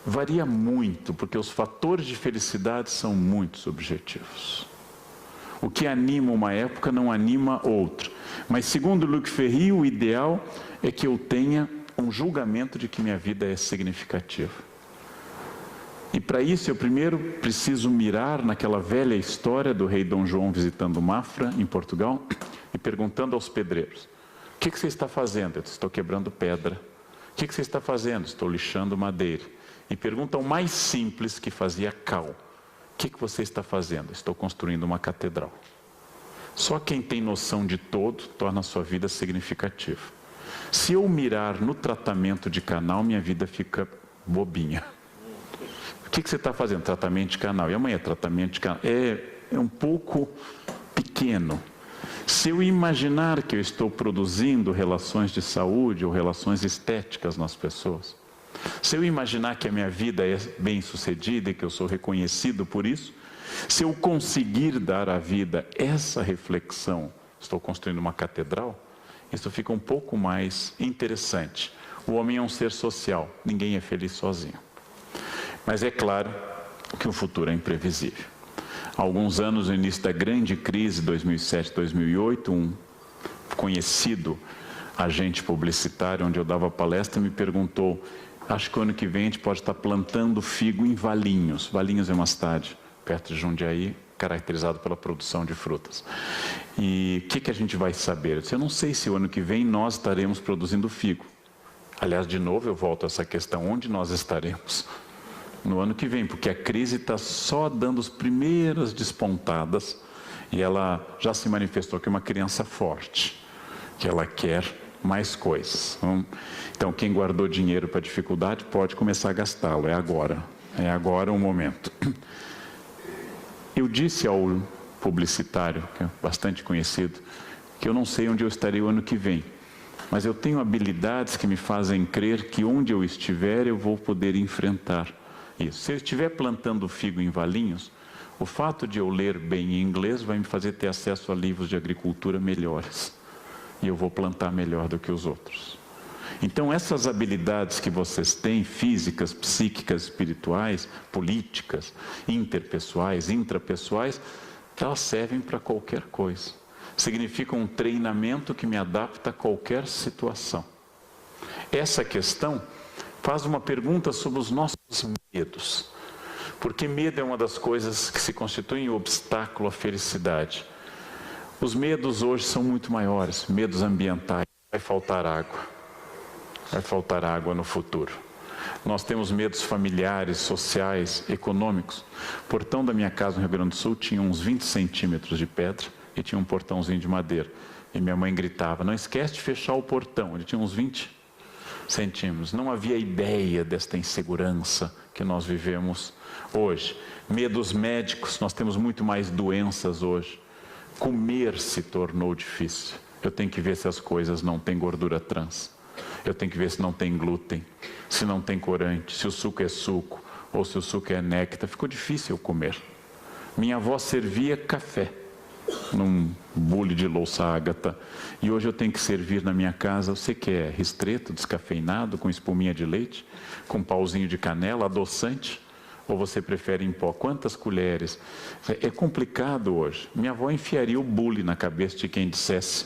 varia muito, porque os fatores de felicidade são muito subjetivos. O que anima uma época não anima outra. Mas segundo Luc Ferry, o ideal é que eu tenha um julgamento de que minha vida é significativa. E para isso eu primeiro preciso mirar naquela velha história do rei Dom João visitando Mafra, em Portugal, e perguntando aos pedreiros: o que você está fazendo? Eu estou quebrando pedra. O que você está fazendo? Estou lixando madeira. E pergunta ao mais simples, que fazia cal: o que você está fazendo? Estou construindo uma catedral. Só quem tem noção de todo torna a sua vida significativa. Se eu mirar no tratamento de canal, minha vida fica bobinha. O que você está fazendo? Tratamento de canal. E amanhã tratamento de canal. É um pouco pequeno. Se eu imaginar que eu estou produzindo relações de saúde ou relações estéticas nas pessoas, se eu imaginar que a minha vida é bem sucedida e que eu sou reconhecido por isso, se eu conseguir dar à vida essa reflexão, estou construindo uma catedral, isso fica um pouco mais interessante. O homem é um ser social, ninguém é feliz sozinho. Mas é claro que o futuro é imprevisível. Há alguns anos, no início da grande crise, 2007-2008, um conhecido agente publicitário, onde eu dava palestra, me perguntou: acho que o ano que vem a gente pode estar plantando figo em Valinhos. Valinhos é uma cidade perto de Jundiaí, caracterizado pela produção de frutas. E o que a gente vai saber? Eu disse: eu não sei se o ano que vem nós estaremos produzindo figo. Aliás, de novo eu volto a essa questão: onde nós estaremos no ano que vem? Porque a crise está só dando as primeiras despontadas e ela já se manifestou que é uma criança forte, que ela quer mais coisas. Então, quem guardou dinheiro para dificuldade pode começar a gastá-lo. É agora o momento. Eu disse ao publicitário, que é bastante conhecido, que eu não sei onde eu estarei o ano que vem, mas eu tenho habilidades que me fazem crer que onde eu estiver eu vou poder enfrentar isso. Se eu estiver plantando figo em Valinhos, o fato de eu ler bem em inglês vai me fazer ter acesso a livros de agricultura melhores. E eu vou plantar melhor do que os outros. Então essas habilidades que vocês têm, físicas, psíquicas, espirituais, políticas, interpessoais, intrapessoais, elas servem para qualquer coisa. Significa um treinamento que me adapta a qualquer situação. Essa questão faz uma pergunta sobre os nossos medos. Porque medo é uma das coisas que se constituem obstáculo à felicidade. Os medos hoje são muito maiores, medos ambientais. Vai faltar água. Vai faltar água no futuro. Nós temos medos familiares, sociais, econômicos. O portão da minha casa no Rio Grande do Sul tinha uns 20 centímetros de pedra e tinha um portãozinho de madeira. E minha mãe gritava: não esquece de fechar o portão. Ele tinha uns 20 centímetros. Não havia ideia desta insegurança que nós vivemos hoje. Medos médicos, nós temos muito mais doenças hoje. Comer se tornou difícil. Eu tenho que ver se as coisas não têm gordura trans. Eu tenho que ver se não tem glúten, se não tem corante, se o suco é suco ou se o suco é néctar. Ficou difícil comer. Minha avó servia café num bule de louça ágata. E hoje eu tenho que servir na minha casa: você quer ristreto, descafeinado, com espuminha de leite, com pauzinho de canela, adoçante? Ou você prefere em pó? Quantas colheres? É complicado hoje. Minha avó enfiaria o bule na cabeça de quem dissesse: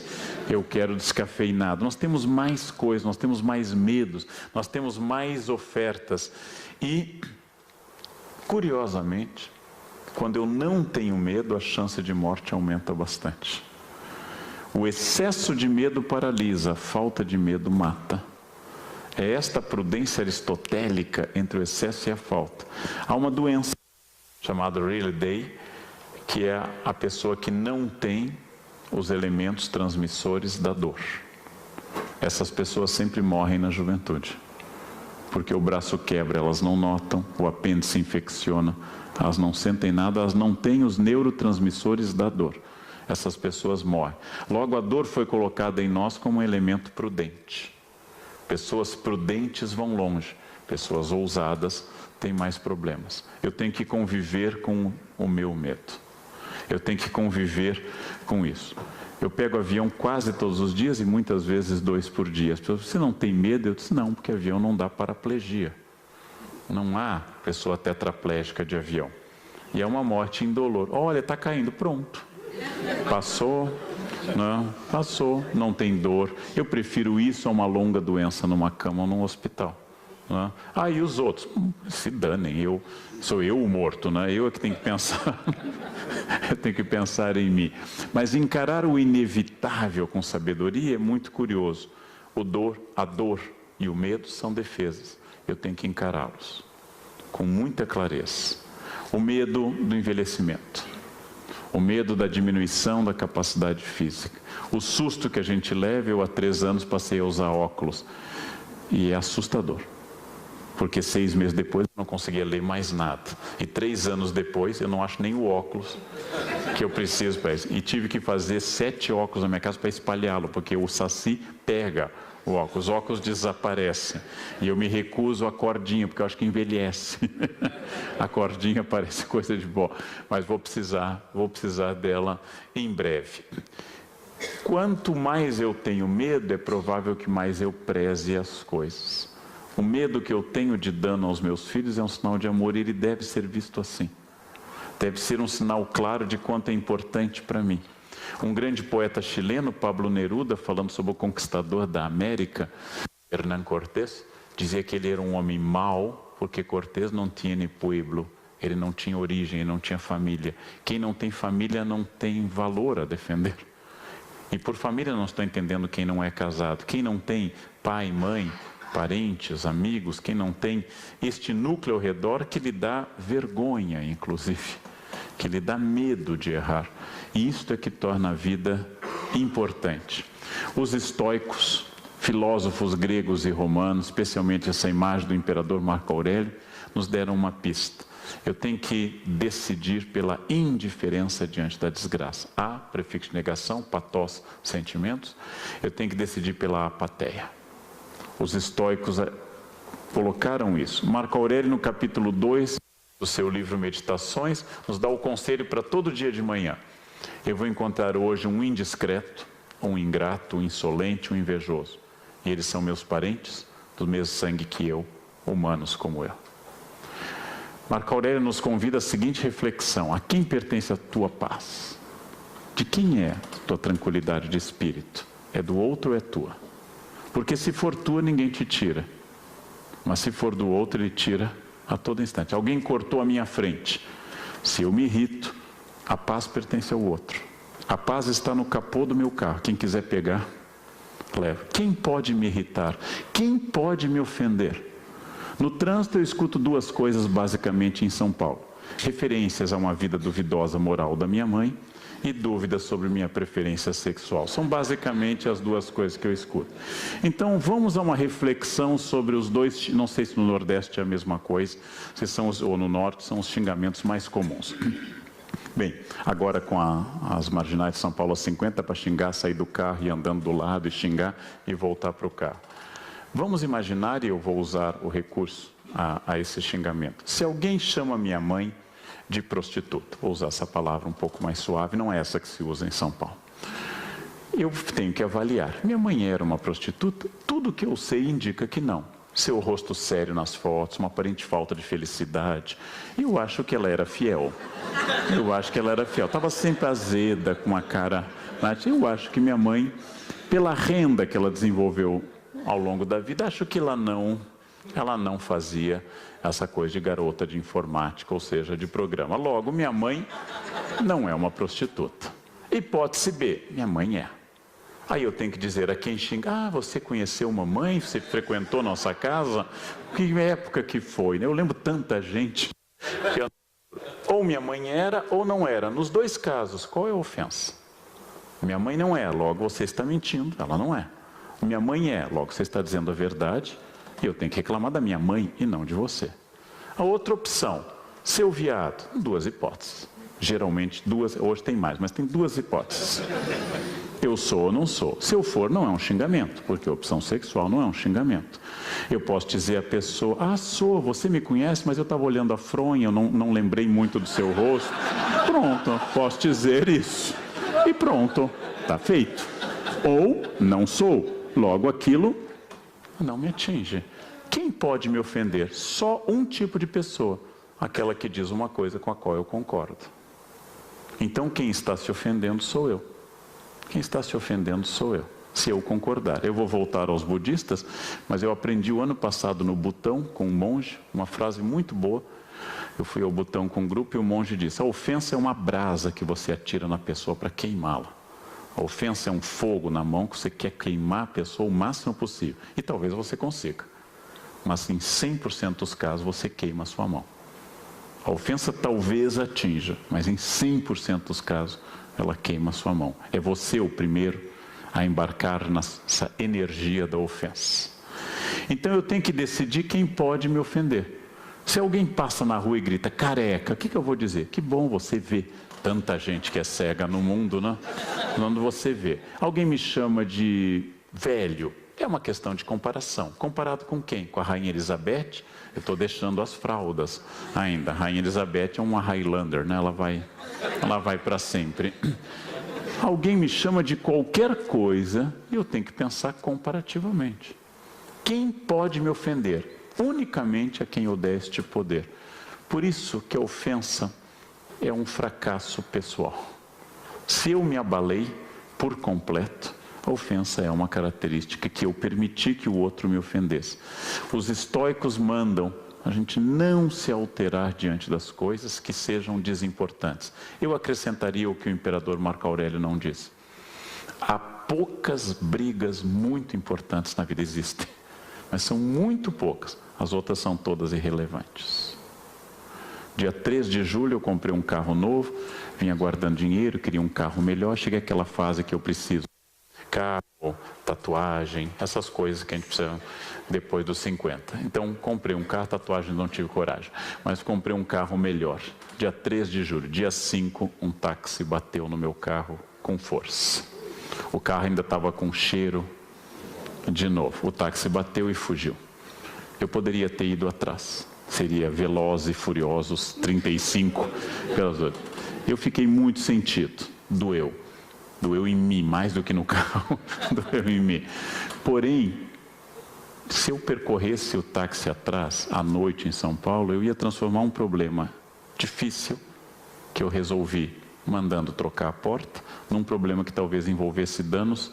eu quero descafeinado. Nós temos mais coisas, nós temos mais medos, nós temos mais ofertas. E, curiosamente, quando eu não tenho medo, a chance de morte aumenta bastante. O excesso de medo paralisa, a falta de medo mata. É esta prudência aristotélica entre o excesso e a falta. Há uma doença chamada Rayleigh Day, que é a pessoa que não tem os elementos transmissores da dor. Essas pessoas sempre morrem na juventude, porque o braço quebra, elas não notam, o apêndice infecciona, elas não sentem nada, elas não têm os neurotransmissores da dor. Essas pessoas morrem. Logo, a dor foi colocada em nós como um elemento prudente. Pessoas prudentes vão longe, pessoas ousadas têm mais problemas. Eu tenho que conviver com o meu medo. Eu tenho que conviver com isso. Eu pego avião quase todos os dias e muitas vezes 2 por dia. As pessoas: você não tem medo? Eu disse: não, porque avião não dá paraplegia. Não há pessoa tetraplégica de avião. E é uma morte indolor. Olha, está caindo, pronto. Passou, não, passou, não tem dor. Eu prefiro isso a uma longa doença numa cama ou num hospital. Né? E os outros? Se danem, sou eu o morto, né? Eu é que tenho que pensar, eu tenho que pensar em mim. Mas encarar o inevitável com sabedoria é muito curioso. A dor e o medo são defesas. Eu tenho que encará-los com muita clareza. O medo do envelhecimento, o medo da diminuição da capacidade física, o susto que a gente leva. Eu há 3 anos passei a usar óculos e é assustador, porque 6 meses depois eu não conseguia ler mais nada, e 3 anos depois eu não acho nem o óculos que eu preciso para isso, e tive que fazer 7 óculos na minha casa para espalhá-lo, porque o saci pega o óculos, os óculos desaparecem, e eu me recuso à cordinha, porque eu acho que envelhece. A cordinha parece coisa de bom, mas vou precisar dela em breve. Quanto mais eu tenho medo, é provável que mais eu preze as coisas. O medo que eu tenho de dano aos meus filhos é um sinal de amor, e ele deve ser visto assim. Deve ser um sinal claro de quanto é importante para mim. Um grande poeta chileno, Pablo Neruda, falando sobre o conquistador da América, Hernán Cortés, dizia que ele era um homem mau, porque Cortés não tinha nem pueblo, ele não tinha origem, ele não tinha família. Quem não tem família não tem valor a defender. E por família não estou entendendo quem não é casado, quem não tem pai, mãe, parentes, amigos, quem não tem este núcleo ao redor que lhe dá vergonha, inclusive, que lhe dá medo de errar. E isto é que torna a vida importante. Os estoicos, filósofos gregos e romanos, especialmente essa imagem do imperador Marco Aurélio, nos deram uma pista. Eu tenho que decidir pela indiferença diante da desgraça. Prefixo de negação, pathos, sentimentos. Eu tenho que decidir pela apatheia. Os estoicos colocaram isso. Marco Aurélio, no capítulo 2 do seu livro Meditações, nos dá o conselho para todo dia de manhã. Eu vou encontrar hoje um indiscreto, um ingrato, um insolente, um invejoso. E eles são meus parentes, do mesmo sangue que eu, humanos como eu. Marco Aurélio nos convida à seguinte reflexão: a quem pertence a tua paz? De quem é a tua tranquilidade de espírito? É do outro ou é tua? Porque se for tua, ninguém te tira. Mas se for do outro, ele tira a todo instante. Alguém cortou a minha frente. Se eu me irrito, a paz pertence ao outro. A paz está no capô do meu carro. Quem quiser pegar, leva. Quem pode me irritar? Quem pode me ofender? No trânsito eu escuto 2 coisas basicamente em São Paulo. Referências a uma vida duvidosa moral da minha mãe e dúvidas sobre minha preferência sexual. São basicamente as 2 coisas que eu escuto. Então vamos a uma reflexão sobre os 2, não sei se no Nordeste é a mesma coisa, ou no Norte, são os xingamentos mais comuns. Bem, agora com as marginais de São Paulo a 50 para xingar, sair do carro e andando do lado e xingar e voltar para o carro. Vamos imaginar, e eu vou usar o recurso a esse xingamento. Se alguém chama minha mãe de prostituta, vou usar essa palavra um pouco mais suave, não é essa que se usa em São Paulo. Eu tenho que avaliar. Minha mãe era uma prostituta? Tudo que eu sei indica que não. Seu rosto sério nas fotos, uma aparente falta de felicidade. Eu acho que ela era fiel. Estava sempre azeda, com a cara... Eu acho que minha mãe, pela renda que ela desenvolveu ao longo da vida, acho que ela não fazia essa coisa de garota de informática, ou seja, de programa. Logo, minha mãe não é uma prostituta. Hipótese B, minha mãe é. Aí eu tenho que dizer a quem xinga: você conheceu mamãe? Você frequentou nossa casa? Que época que foi, né? Eu lembro tanta gente que ou minha mãe era ou não era. Nos 2 casos, qual é a ofensa? Minha mãe não é, logo você está mentindo, ela não é. Minha mãe é, logo você está dizendo a verdade, e eu tenho que reclamar da minha mãe e não de você. A outra opção, seu viado, 2 hipóteses. Geralmente 2, hoje tem mais, mas tem 2 hipóteses. Eu sou ou não sou. Se eu for, não é um xingamento, porque a opção sexual não é um xingamento. Eu posso dizer à pessoa: sou, você me conhece, mas eu estava olhando a fronha, eu não lembrei muito do seu rosto. Pronto, posso dizer isso. E pronto, está feito. Ou não sou. Logo, aquilo não me atinge. Quem pode me ofender? Só um tipo de pessoa. Aquela que diz uma coisa com a qual eu concordo. Então, quem está se ofendendo sou eu. Quem está se ofendendo sou eu. se eu concordar. Eu vou voltar aos budistas, mas eu aprendi o ano passado no Butão, com um monge, uma frase muito boa. Eu fui ao Butão com um grupo e o monge disse: a ofensa é uma brasa que você atira na pessoa para queimá-la. A ofensa é um fogo na mão que você quer queimar a pessoa o máximo possível. E talvez você consiga. Mas em 100% dos casos você queima a sua mão. A ofensa talvez atinja, mas em 100% dos casos ela queima a sua mão. É você o primeiro a embarcar nessa energia da ofensa. Então eu tenho que decidir quem pode me ofender. Se alguém passa na rua e grita careca, o que eu vou dizer? Que bom você ver tanta gente que é cega no mundo, né? Quando você vê. Alguém me chama de velho. É uma questão de comparação. Comparado com quem? Com a Rainha Elizabeth? Eu estou deixando as fraldas ainda. A Rainha Elizabeth é uma Highlander, né? Ela vai para sempre. Alguém me chama de qualquer coisa e eu tenho que pensar comparativamente. Quem pode me ofender? Unicamente a quem eu der este poder. Por isso que a ofensa é um fracasso pessoal. Se eu me abalei por completo, a ofensa é uma característica que eu permiti que o outro me ofendesse. Os estoicos mandam a gente não se alterar diante das coisas que sejam desimportantes. Eu acrescentaria o que o imperador Marco Aurélio não disse. Há poucas brigas muito importantes na vida, existem, mas são muito poucas. As outras são todas irrelevantes. Dia 3 de julho eu comprei um carro novo, vinha guardando dinheiro, queria um carro melhor, cheguei àquela fase que eu preciso. Carro, tatuagem, essas coisas que a gente precisa depois dos 50. Então comprei um carro, tatuagem não tive coragem, mas comprei um carro melhor. Dia 3 de julho, dia 5, um táxi bateu no meu carro com força. O carro ainda estava com cheiro de novo. O táxi bateu e fugiu. Eu poderia ter ido atrás. Seria Velozes e Furiosos 35. Eu fiquei muito sentido. Doeu. Doeu em mim, mais do que no carro. Doeu em mim. Porém, se eu percorresse o táxi atrás, à noite em São Paulo, eu ia transformar um problema difícil, que eu resolvi mandando trocar a porta, num problema que talvez envolvesse danos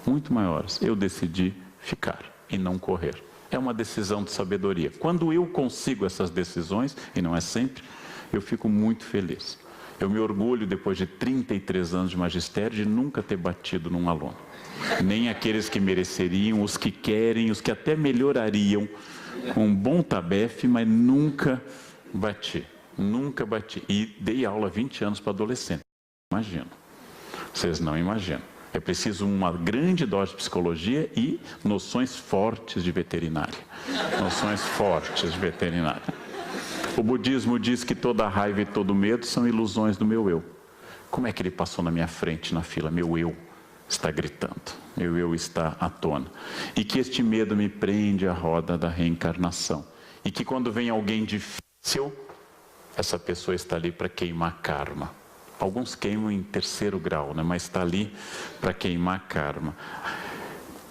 muito maiores. Eu decidi ficar e não correr. É uma decisão de sabedoria. Quando eu consigo essas decisões, e não é sempre, eu fico muito feliz. Eu me orgulho, depois de 33 anos de magistério, de nunca ter batido num aluno. Nem aqueles que mereceriam, os que querem, os que até melhorariam com um bom tabefe, mas nunca bati. Nunca bati. E dei aula 20 anos para adolescente. Imagino. Vocês não imaginam. É preciso uma grande dose de psicologia e noções fortes de veterinária. Noções fortes de veterinária. O budismo diz que toda raiva e todo medo são ilusões do meu eu. Como é que ele passou na minha frente na fila? Meu eu está gritando. Meu eu está à tona. E que este medo me prende à roda da reencarnação. E que quando vem alguém difícil, essa pessoa está ali para queimar karma. Alguns queimam em 3º grau, né? Mas está ali para queimar karma.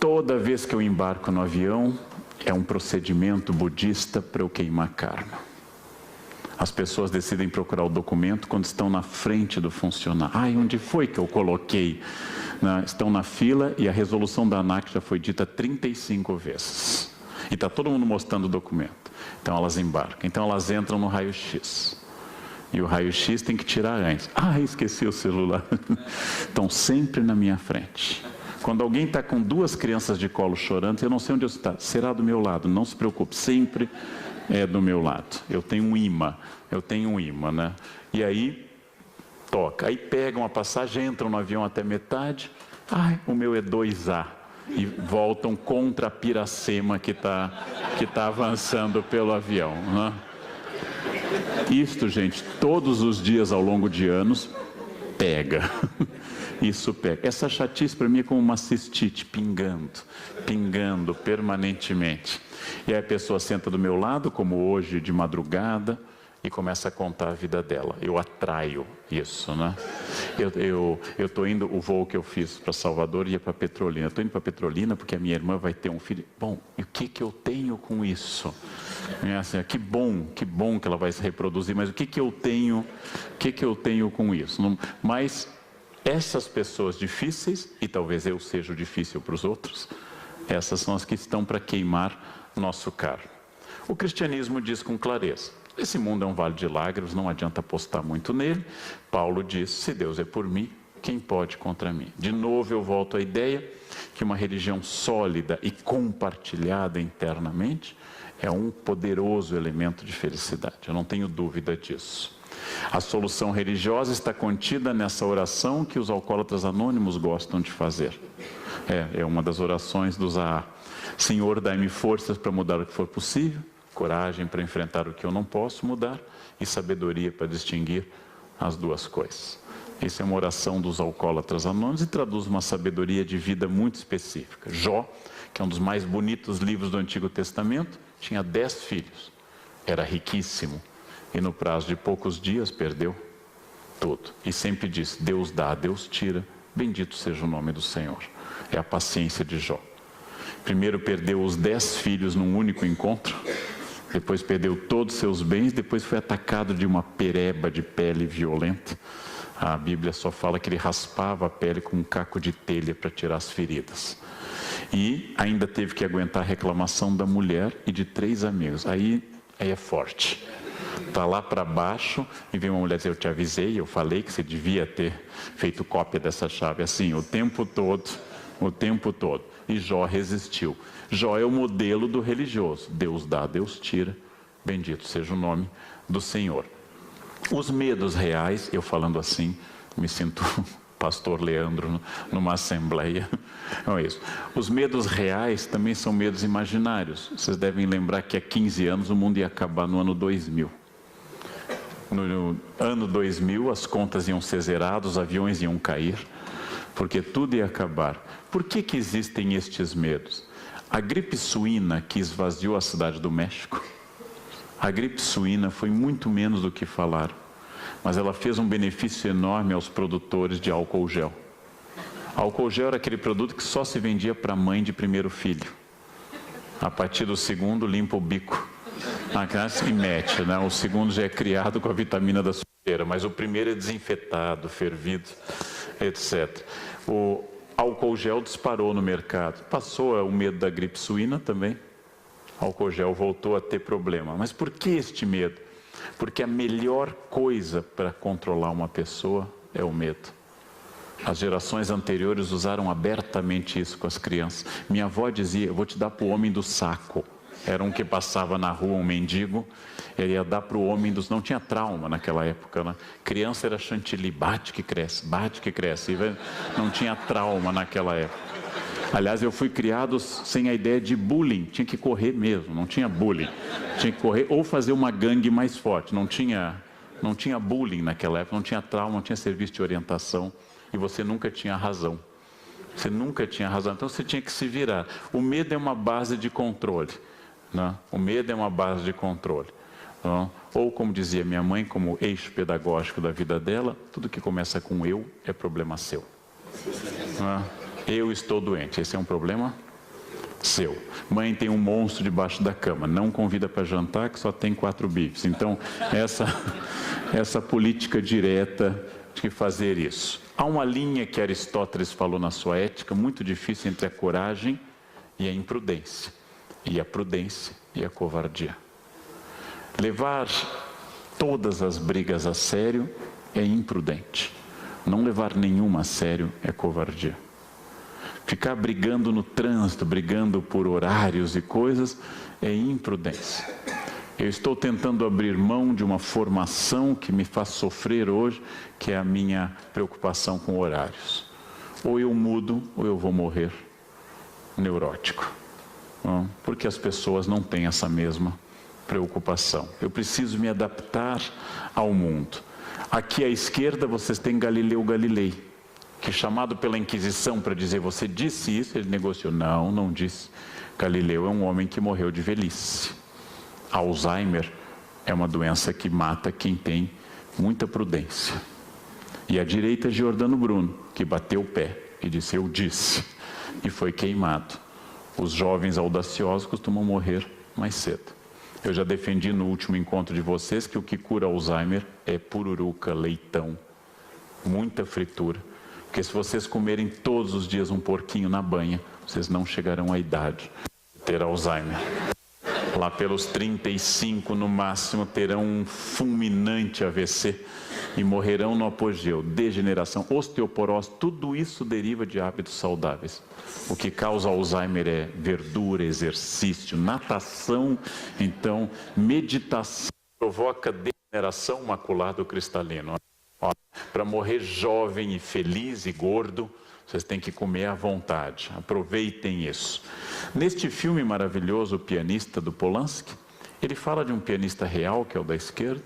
Toda vez que eu embarco no avião, é um procedimento budista para eu queimar karma. As pessoas decidem procurar o documento quando estão na frente do funcionário. Onde foi que eu coloquei? Estão na fila e a resolução da ANAC já foi dita 35 vezes. E está todo mundo mostrando o documento. Então elas embarcam. Então elas entram no raio-x. E o raio-x tem que tirar antes. Esqueci o celular. Estão sempre na minha frente. Quando alguém está com 2 crianças de colo chorando, eu não sei onde está. Será do meu lado, não se preocupe. Sempre é do meu lado. Eu tenho um imã, né? E aí, toca. Aí pegam a passagem, entram no avião até metade. O meu é 2A. E voltam contra a Piracema que tá avançando pelo avião, né? Isto, gente, todos os dias ao longo de anos, pega. Isso pega. Essa chatice para mim é como uma cistite, pingando permanentemente. E aí a pessoa senta do meu lado, como hoje, de madrugada, e começa a contar a vida dela. Eu atraio isso, né? Eu estou indo, o voo que eu fiz para Salvador ia para Petrolina. Eu estou indo para Petrolina porque a minha irmã vai ter um filho. Bom, e o que eu tenho com isso? Assim, que bom que ela vai se reproduzir, mas o que eu tenho com isso? Mas Essas pessoas difíceis, e talvez eu seja o difícil para os outros, essas são as que estão para queimar nosso carro. O cristianismo diz com clareza: esse mundo é um vale de lágrimas, não adianta apostar muito nele. Paulo diz: se Deus é por mim, quem pode contra mim? De novo eu volto à ideia que uma religião sólida e compartilhada internamente é um poderoso elemento de felicidade. Eu não tenho dúvida disso. A solução religiosa está contida nessa oração que os alcoólatras anônimos gostam de fazer. É uma das orações do Zaha. Senhor, dai-me forças para mudar o que for possível, coragem para enfrentar o que eu não posso mudar e sabedoria para distinguir as duas coisas. Essa é uma oração dos alcoólatras anônimos e traduz uma sabedoria de vida muito específica. Jó, que é um dos mais bonitos livros do Antigo Testamento, tinha 10 filhos, era riquíssimo e no prazo de poucos dias perdeu tudo. E sempre disse: Deus dá, Deus tira, bendito seja o nome do Senhor. É a paciência de Jó. Primeiro perdeu os 10 filhos num único encontro, depois perdeu todos os seus bens, depois foi atacado de uma pereba de pele violenta. A Bíblia só fala que ele raspava a pele com um caco de telha para tirar as feridas. E ainda teve que aguentar a reclamação da mulher e de 3 amigos. Aí é forte. Está lá para baixo e vem uma mulher dizer: eu te avisei, eu falei que você devia ter feito cópia dessa chave assim, o tempo todo. E Jó resistiu. Jó é o modelo do religioso. Deus dá, Deus tira, bendito seja o nome do Senhor. Os medos reais, eu falando assim, me sinto pastor Leandro numa assembleia. Não é isso. Os medos reais também são medos imaginários. Vocês devem lembrar que há 15 anos o mundo ia acabar no ano 2000. No ano 2000 as contas iam ser zeradas, os aviões iam cair, porque tudo ia acabar. Por que existem estes medos? A gripe suína que esvaziou a cidade do México, a gripe suína foi muito menos do que falaram, mas ela fez um benefício enorme aos produtores de álcool gel. Álcool gel era aquele produto que só se vendia para a mãe de primeiro filho. A partir do segundo, limpa o bico na casa e mete, né? O segundo já é criado com a vitamina da sujeira, mas o primeiro é desinfetado, fervido, etc. O álcool gel disparou no mercado. Passou o medo da gripe suína também. Álcool gel voltou a ter problema. Mas por que este medo? Porque a melhor coisa para controlar uma pessoa é o medo. As gerações anteriores usaram abertamente isso com as crianças. Minha avó dizia: eu vou te dar para o homem do saco. Era um que passava na rua, um mendigo, ele ia dar para o homem dos... Não tinha trauma naquela época, né? Criança era chantilly, bate que cresce, não tinha trauma naquela época. Aliás, eu fui criado sem a ideia de bullying, tinha que correr mesmo, não tinha bullying. Tinha que correr ou fazer uma gangue mais forte, não tinha bullying naquela época, não tinha trauma, não tinha serviço de orientação e você nunca tinha razão. Você nunca tinha razão, então você tinha que se virar. O medo é uma base de controle. Não? O medo é uma base de controle. Não? Ou, como dizia minha mãe, como eixo pedagógico da vida dela, tudo que começa com eu é problema seu. Não? Eu estou doente, esse é um problema seu. Mãe tem um monstro debaixo da cama, não convida para jantar que só tem 4 bifes. Então, essa política direta de fazer isso. Há uma linha que Aristóteles falou na sua ética, muito difícil, entre a coragem e a imprudência. E a prudência e a covardia. Levar todas as brigas a sério é imprudente. Não levar nenhuma a sério é covardia. Ficar brigando no trânsito, brigando por horários e coisas, é imprudência. Eu estou tentando abrir mão de uma formação que me faz sofrer hoje, que é a minha preocupação com horários. Ou eu mudo, ou eu vou morrer neurótico. Porque as pessoas não têm essa mesma preocupação. Eu preciso me adaptar ao mundo. Aqui à esquerda vocês têm Galileu Galilei, que chamado pela Inquisição para dizer: você disse isso? Ele negociou: não disse. Galileu é um homem que morreu de velhice. Alzheimer é uma doença que mata quem tem muita prudência. E à direita, Giordano Bruno, que bateu o pé e disse: eu disse, e foi queimado. Os jovens audaciosos costumam morrer mais cedo. Eu já defendi no último encontro de vocês que o que cura Alzheimer é pururuca, leitão, muita fritura, Porque se vocês comerem todos os dias um porquinho na banha, vocês não chegarão à idade de ter Alzheimer. Lá pelos 35 no máximo terão um fulminante AVC e morrerão no apogeu. Degeneração, osteoporose, tudo isso deriva de hábitos saudáveis. O que causa Alzheimer é verdura, exercício, natação, então meditação provoca degeneração macular do cristalino. Para morrer jovem e feliz e gordo, vocês têm que comer à vontade. Aproveitem isso. Neste filme maravilhoso, O Pianista, do Polanski, ele fala de um pianista real, que é o da esquerda,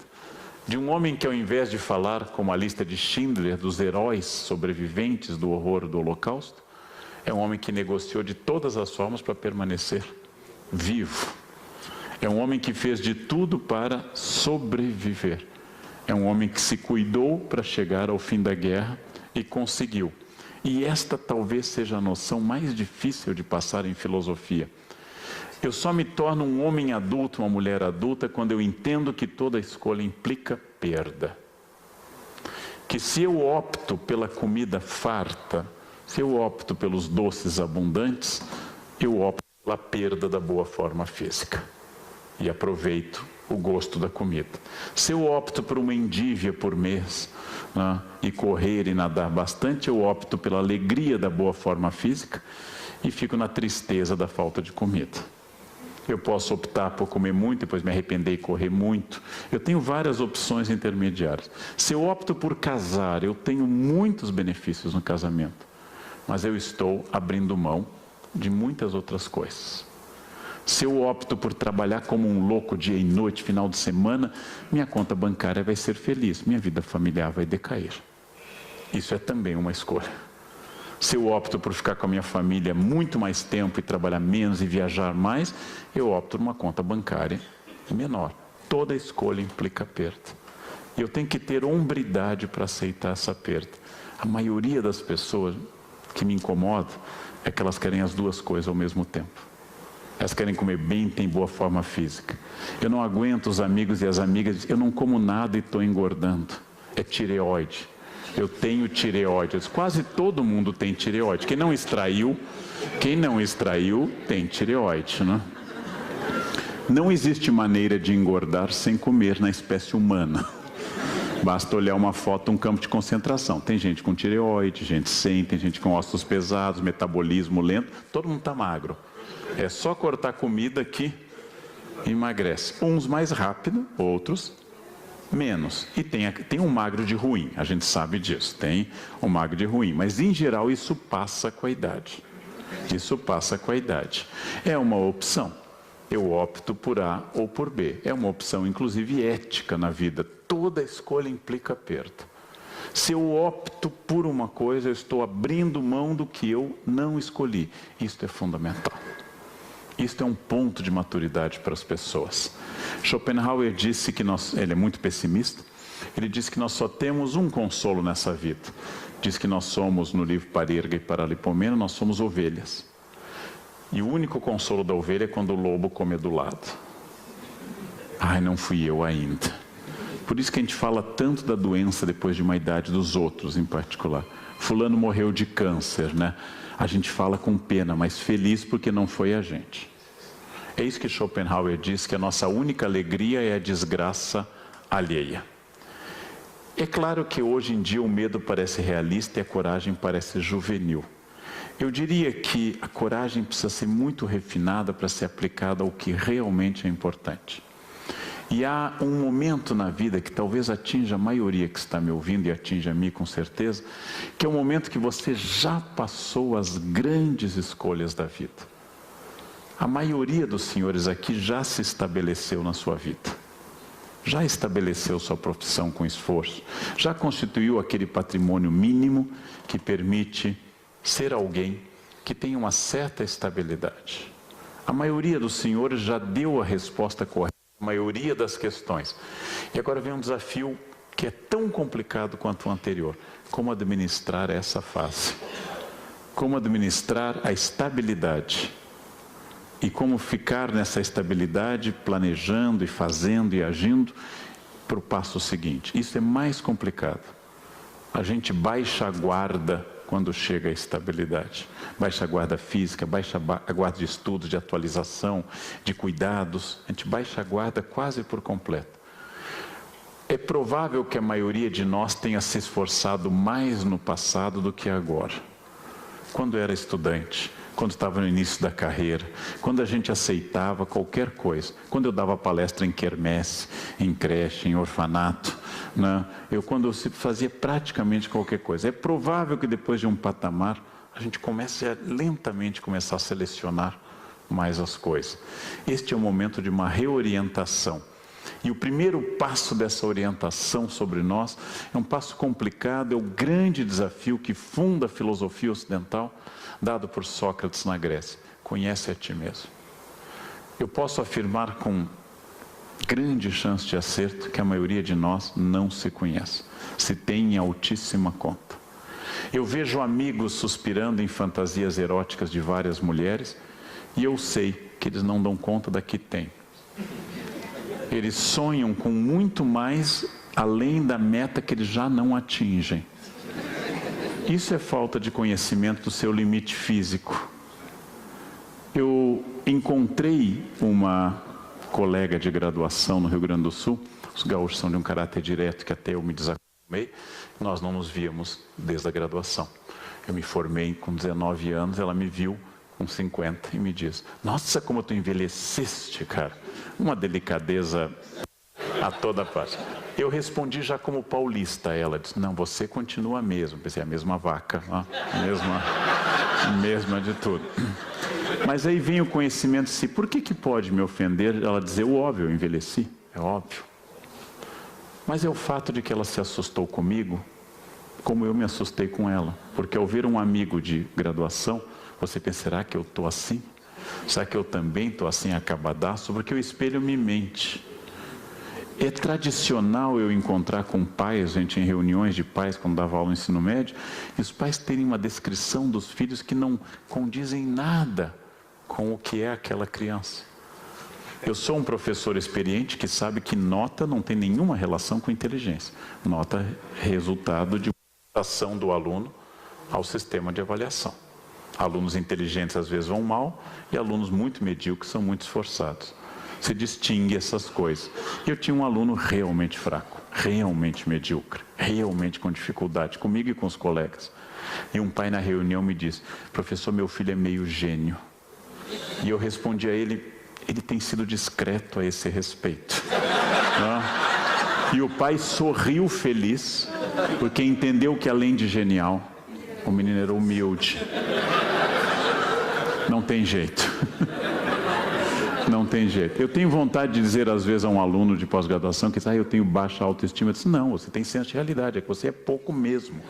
de um homem que, ao invés de falar como a lista de Schindler dos heróis sobreviventes do horror do Holocausto, é um homem que negociou de todas as formas para permanecer vivo. É um homem que fez de tudo para sobreviver. É um homem que se cuidou para chegar ao fim da guerra e conseguiu. E esta talvez seja a noção mais difícil de passar em filosofia. Eu só me torno um homem adulto, uma mulher adulta, quando eu entendo que toda escolha implica perda. Que se eu opto pela comida farta, se eu opto pelos doces abundantes, eu opto pela perda da boa forma física. E aproveito o gosto da comida. Se eu opto por uma endívia por mês, né, e correr e nadar bastante, eu opto pela alegria da boa forma física e fico na tristeza da falta de comida. Eu posso optar por comer muito, depois me arrepender e correr muito. Eu tenho várias opções intermediárias. Se eu opto por casar, eu tenho muitos benefícios no casamento, mas eu estou abrindo mão de muitas outras coisas. Se eu opto por trabalhar como um louco dia e noite, final de semana, minha conta bancária vai ser feliz, minha vida familiar vai decair. Isso é também uma escolha. Se eu opto por ficar com a minha família muito mais tempo e trabalhar menos e viajar mais, eu opto por uma conta bancária menor. Toda escolha implica perda. E eu tenho que ter hombridade para aceitar essa perda. A maioria das pessoas que me incomodam é que elas querem as duas coisas ao mesmo tempo. Elas querem comer bem, têm boa forma física. Eu não aguento os amigos e as amigas, eu não como nada e estou engordando. É tireoide. Eu tenho tireoide. Quase todo mundo tem tireoide. Quem não extraiu tem tireoide, né? Não existe maneira de engordar sem comer na espécie humana. Basta olhar uma foto, um campo de concentração. Tem gente com tireoide, gente sem, tem gente com ossos pesados, metabolismo lento. Todo mundo está magro. É só cortar comida que emagrece. Uns mais rápido, outros menos. E tem um magro de ruim, a gente sabe disso. Tem um magro de ruim. Mas, em geral, isso passa com a idade. Isso passa com a idade. É uma opção. Eu opto por A ou por B. É uma opção, inclusive, ética na vida. Toda escolha implica perda. Se eu opto por uma coisa, eu estou abrindo mão do que eu não escolhi. Isto é fundamental. Isto é um ponto de maturidade para as pessoas. Schopenhauer disse que ele é muito pessimista, ele disse que nós só temos um consolo nessa vida. Diz que nós somos, no livro Parerga e Paralipomeno, nós somos ovelhas. E o único consolo da ovelha é quando o lobo come do lado. Ai, não fui eu ainda. Por isso que a gente fala tanto da doença depois de uma idade, dos outros em particular. Fulano morreu de câncer, né? A gente fala com pena, mas feliz porque não foi a gente. É isso que Schopenhauer diz, que a nossa única alegria é a desgraça alheia. É claro que hoje em dia o medo parece realista e a coragem parece juvenil. Eu diria que a coragem precisa ser muito refinada para ser aplicada ao que realmente é importante. E há um momento na vida que talvez atinja a maioria que está me ouvindo e atinja a mim com certeza, que é o momento que você já passou as grandes escolhas da vida. A maioria dos senhores aqui já se estabeleceu na sua vida. Já estabeleceu sua profissão com esforço. Já constituiu aquele patrimônio mínimo que permite ser alguém que tem uma certa estabilidade. A maioria dos senhores já deu a resposta correta a maioria das questões. E agora vem um desafio que é tão complicado quanto o anterior. Como administrar essa fase? Como administrar a estabilidade? E como ficar nessa estabilidade, planejando e fazendo e agindo para o passo seguinte? Isso é mais complicado. A gente baixa a guarda quando chega a estabilidade. Baixa a guarda física, baixa a guarda de estudos, de atualização, de cuidados. A gente baixa a guarda quase por completo. É provável que a maioria de nós tenha se esforçado mais no passado do que agora. Quando era estudante, quando estava no início da carreira, quando a gente aceitava qualquer coisa, quando eu dava palestra em quermesse, em creche, em orfanato, né? Quando eu fazia praticamente qualquer coisa. É provável que depois de um patamar, a gente comece a lentamente começar a selecionar mais as coisas. Este é o momento de uma reorientação. E o primeiro passo dessa orientação sobre nós é um passo complicado, é o grande desafio que funda a filosofia ocidental, dado por Sócrates na Grécia. Conhece a ti mesmo. Eu posso afirmar com grande chance de acerto que a maioria de nós não se conhece, se tem em altíssima conta. Eu vejo amigos suspirando em fantasias eróticas de várias mulheres e eu sei que eles não dão conta da que têm. Eles sonham com muito mais além da meta que eles já não atingem. Isso é falta de conhecimento do seu limite físico. Eu encontrei uma colega de graduação no Rio Grande do Sul. Os gaúchos são de um caráter direto que até eu me desacostumei. Nós não nos víamos desde a graduação. Eu me formei com 19 anos, ela me viu com 50 e me diz: nossa, como tu envelheceste, cara. Uma delicadeza a toda parte. Eu respondi já como paulista a ela. Disse: não, você continua mesmo. Pensei, a mesma vaca, a mesma de tudo. Mas aí vem o conhecimento de si. Por que pode me ofender ela dizer o óbvio? Eu envelheci, é óbvio. Mas é o fato de que ela se assustou comigo, como eu me assustei com ela. Porque ao ver um amigo de graduação, você pensa: será que eu estou assim? Será que eu também estou assim acabadaço? Porque o espelho me mente. É tradicional eu encontrar com pais, a gente em reuniões de pais, quando dava aula no ensino médio, e os pais terem uma descrição dos filhos que não condizem nada com o que é aquela criança. Eu sou um professor experiente que sabe que nota não tem nenhuma relação com inteligência. Nota é resultado de uma adaptação do aluno ao sistema de avaliação. Alunos inteligentes às vezes vão mal e alunos muito medíocres são muito esforçados. Se distingue essas coisas. Eu tinha um aluno realmente fraco, realmente medíocre, realmente com dificuldade, comigo e com os colegas. E um pai na reunião me disse: professor, meu filho é meio gênio. E eu respondi a ele: ele tem sido discreto a esse respeito. E o pai sorriu feliz, porque entendeu que além de genial, o menino era humilde. Não tem jeito. Não tem jeito. Eu tenho vontade de dizer às vezes a um aluno de pós-graduação que diz: eu tenho baixa autoestima. Eu disse: não, você tem senso de realidade, é que você é pouco mesmo.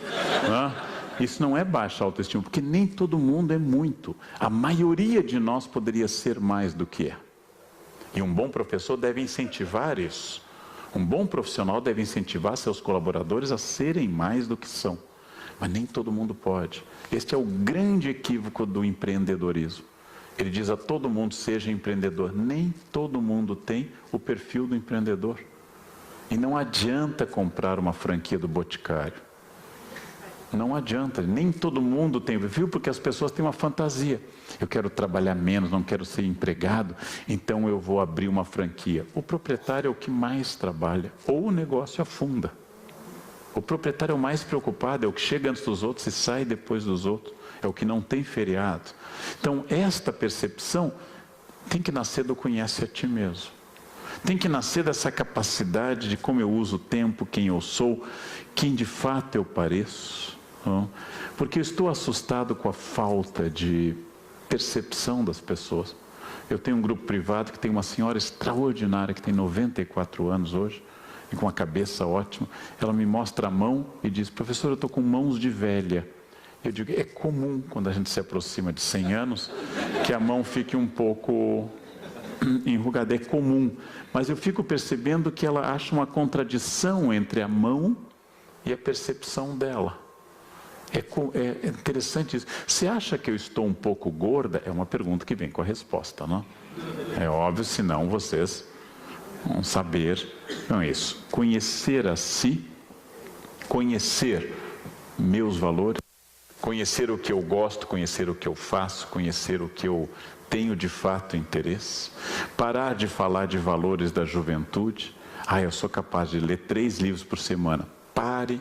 Isso não é baixa autoestima, porque nem todo mundo é muito. A maioria de nós poderia ser mais do que é. E um bom professor deve incentivar isso. Um bom profissional deve incentivar seus colaboradores a serem mais do que são. Mas nem todo mundo pode. Este é o grande equívoco do empreendedorismo. Ele diz a todo mundo: seja empreendedor. Nem todo mundo tem o perfil do empreendedor. E não adianta comprar uma franquia do Boticário. Não adianta, nem todo mundo tem o perfil, porque as pessoas têm uma fantasia. Eu quero trabalhar menos, não quero ser empregado, então eu vou abrir uma franquia. O proprietário é o que mais trabalha, ou o negócio afunda. O proprietário é o mais preocupado, é o que chega antes dos outros e sai depois dos outros. É o que não tem feriado. Então, esta percepção tem que nascer do conhece a ti mesmo. Tem que nascer dessa capacidade de como eu uso o tempo, quem eu sou, quem de fato eu pareço. Porque eu estou assustado com a falta de percepção das pessoas. Eu tenho um grupo privado que tem uma senhora extraordinária, que tem 94 anos hoje, e com uma cabeça ótima. Ela me mostra a mão e diz: professor, eu estou com mãos de velha. Eu digo: é comum, quando a gente se aproxima de 100 anos, que a mão fique um pouco enrugada. É comum. Mas eu fico percebendo que ela acha uma contradição entre a mão e a percepção dela. É interessante isso. Você acha que eu estou um pouco gorda? É uma pergunta que vem com a resposta, não? É óbvio, senão vocês vão saber. Então é isso. Conhecer a si, conhecer meus valores, conhecer o que eu gosto, conhecer o que eu faço, conhecer o que eu tenho de fato interesse, parar de falar de valores da juventude. Eu sou capaz de ler 3 livros por semana. Pare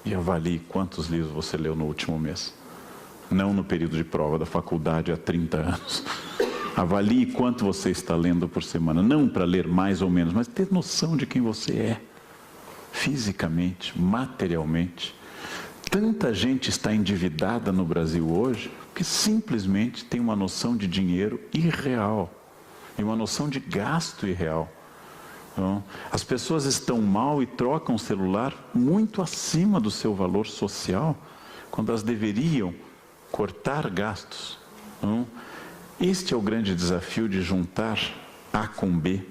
e avalie quantos livros você leu no último mês. Não no período de prova da faculdade há 30 anos. Avalie quanto você está lendo por semana. Não para ler mais ou menos, mas ter noção de quem você é. Fisicamente, materialmente. Tanta gente está endividada no Brasil hoje, que simplesmente tem uma noção de dinheiro irreal. E uma noção de gasto irreal. Então, as pessoas estão mal e trocam o celular muito acima do seu valor social, quando elas deveriam cortar gastos. Então, este é o grande desafio de juntar A com B,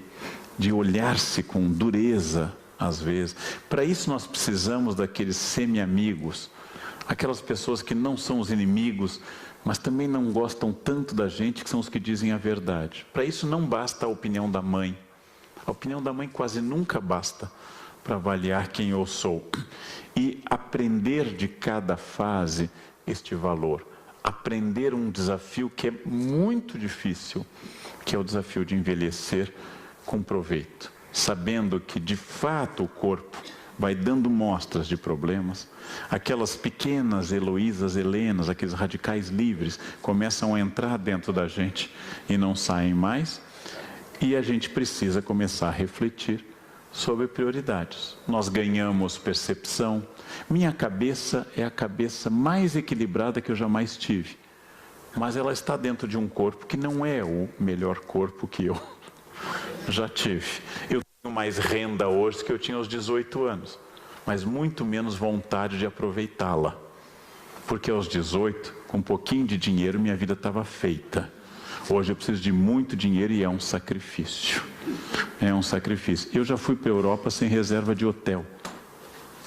de olhar-se com dureza às vezes. Para isso nós precisamos daqueles semi-amigos, aquelas pessoas que não são os inimigos, mas também não gostam tanto da gente, que são os que dizem a verdade. Para isso não basta a opinião da mãe. A opinião da mãe quase nunca basta para avaliar quem eu sou. E aprender de cada fase este valor. Aprender um desafio que é muito difícil, que é o desafio de envelhecer com proveito. Sabendo que de fato o corpo vai dando mostras de problemas. Aquelas pequenas Heloísas, Helenas, aqueles radicais livres, começam a entrar dentro da gente e não saem mais. E a gente precisa começar a refletir sobre prioridades. Nós ganhamos percepção. Minha cabeça é a cabeça mais equilibrada que eu jamais tive. Mas ela está dentro de um corpo que não é o melhor corpo que eu já tive. Eu tenho mais renda hoje do que eu tinha aos 18 anos. Mas muito menos vontade de aproveitá-la. Porque aos 18, com um pouquinho de dinheiro, minha vida estava feita. Hoje eu preciso de muito dinheiro e é um sacrifício. É um sacrifício. Eu já fui para a Europa sem reserva de hotel.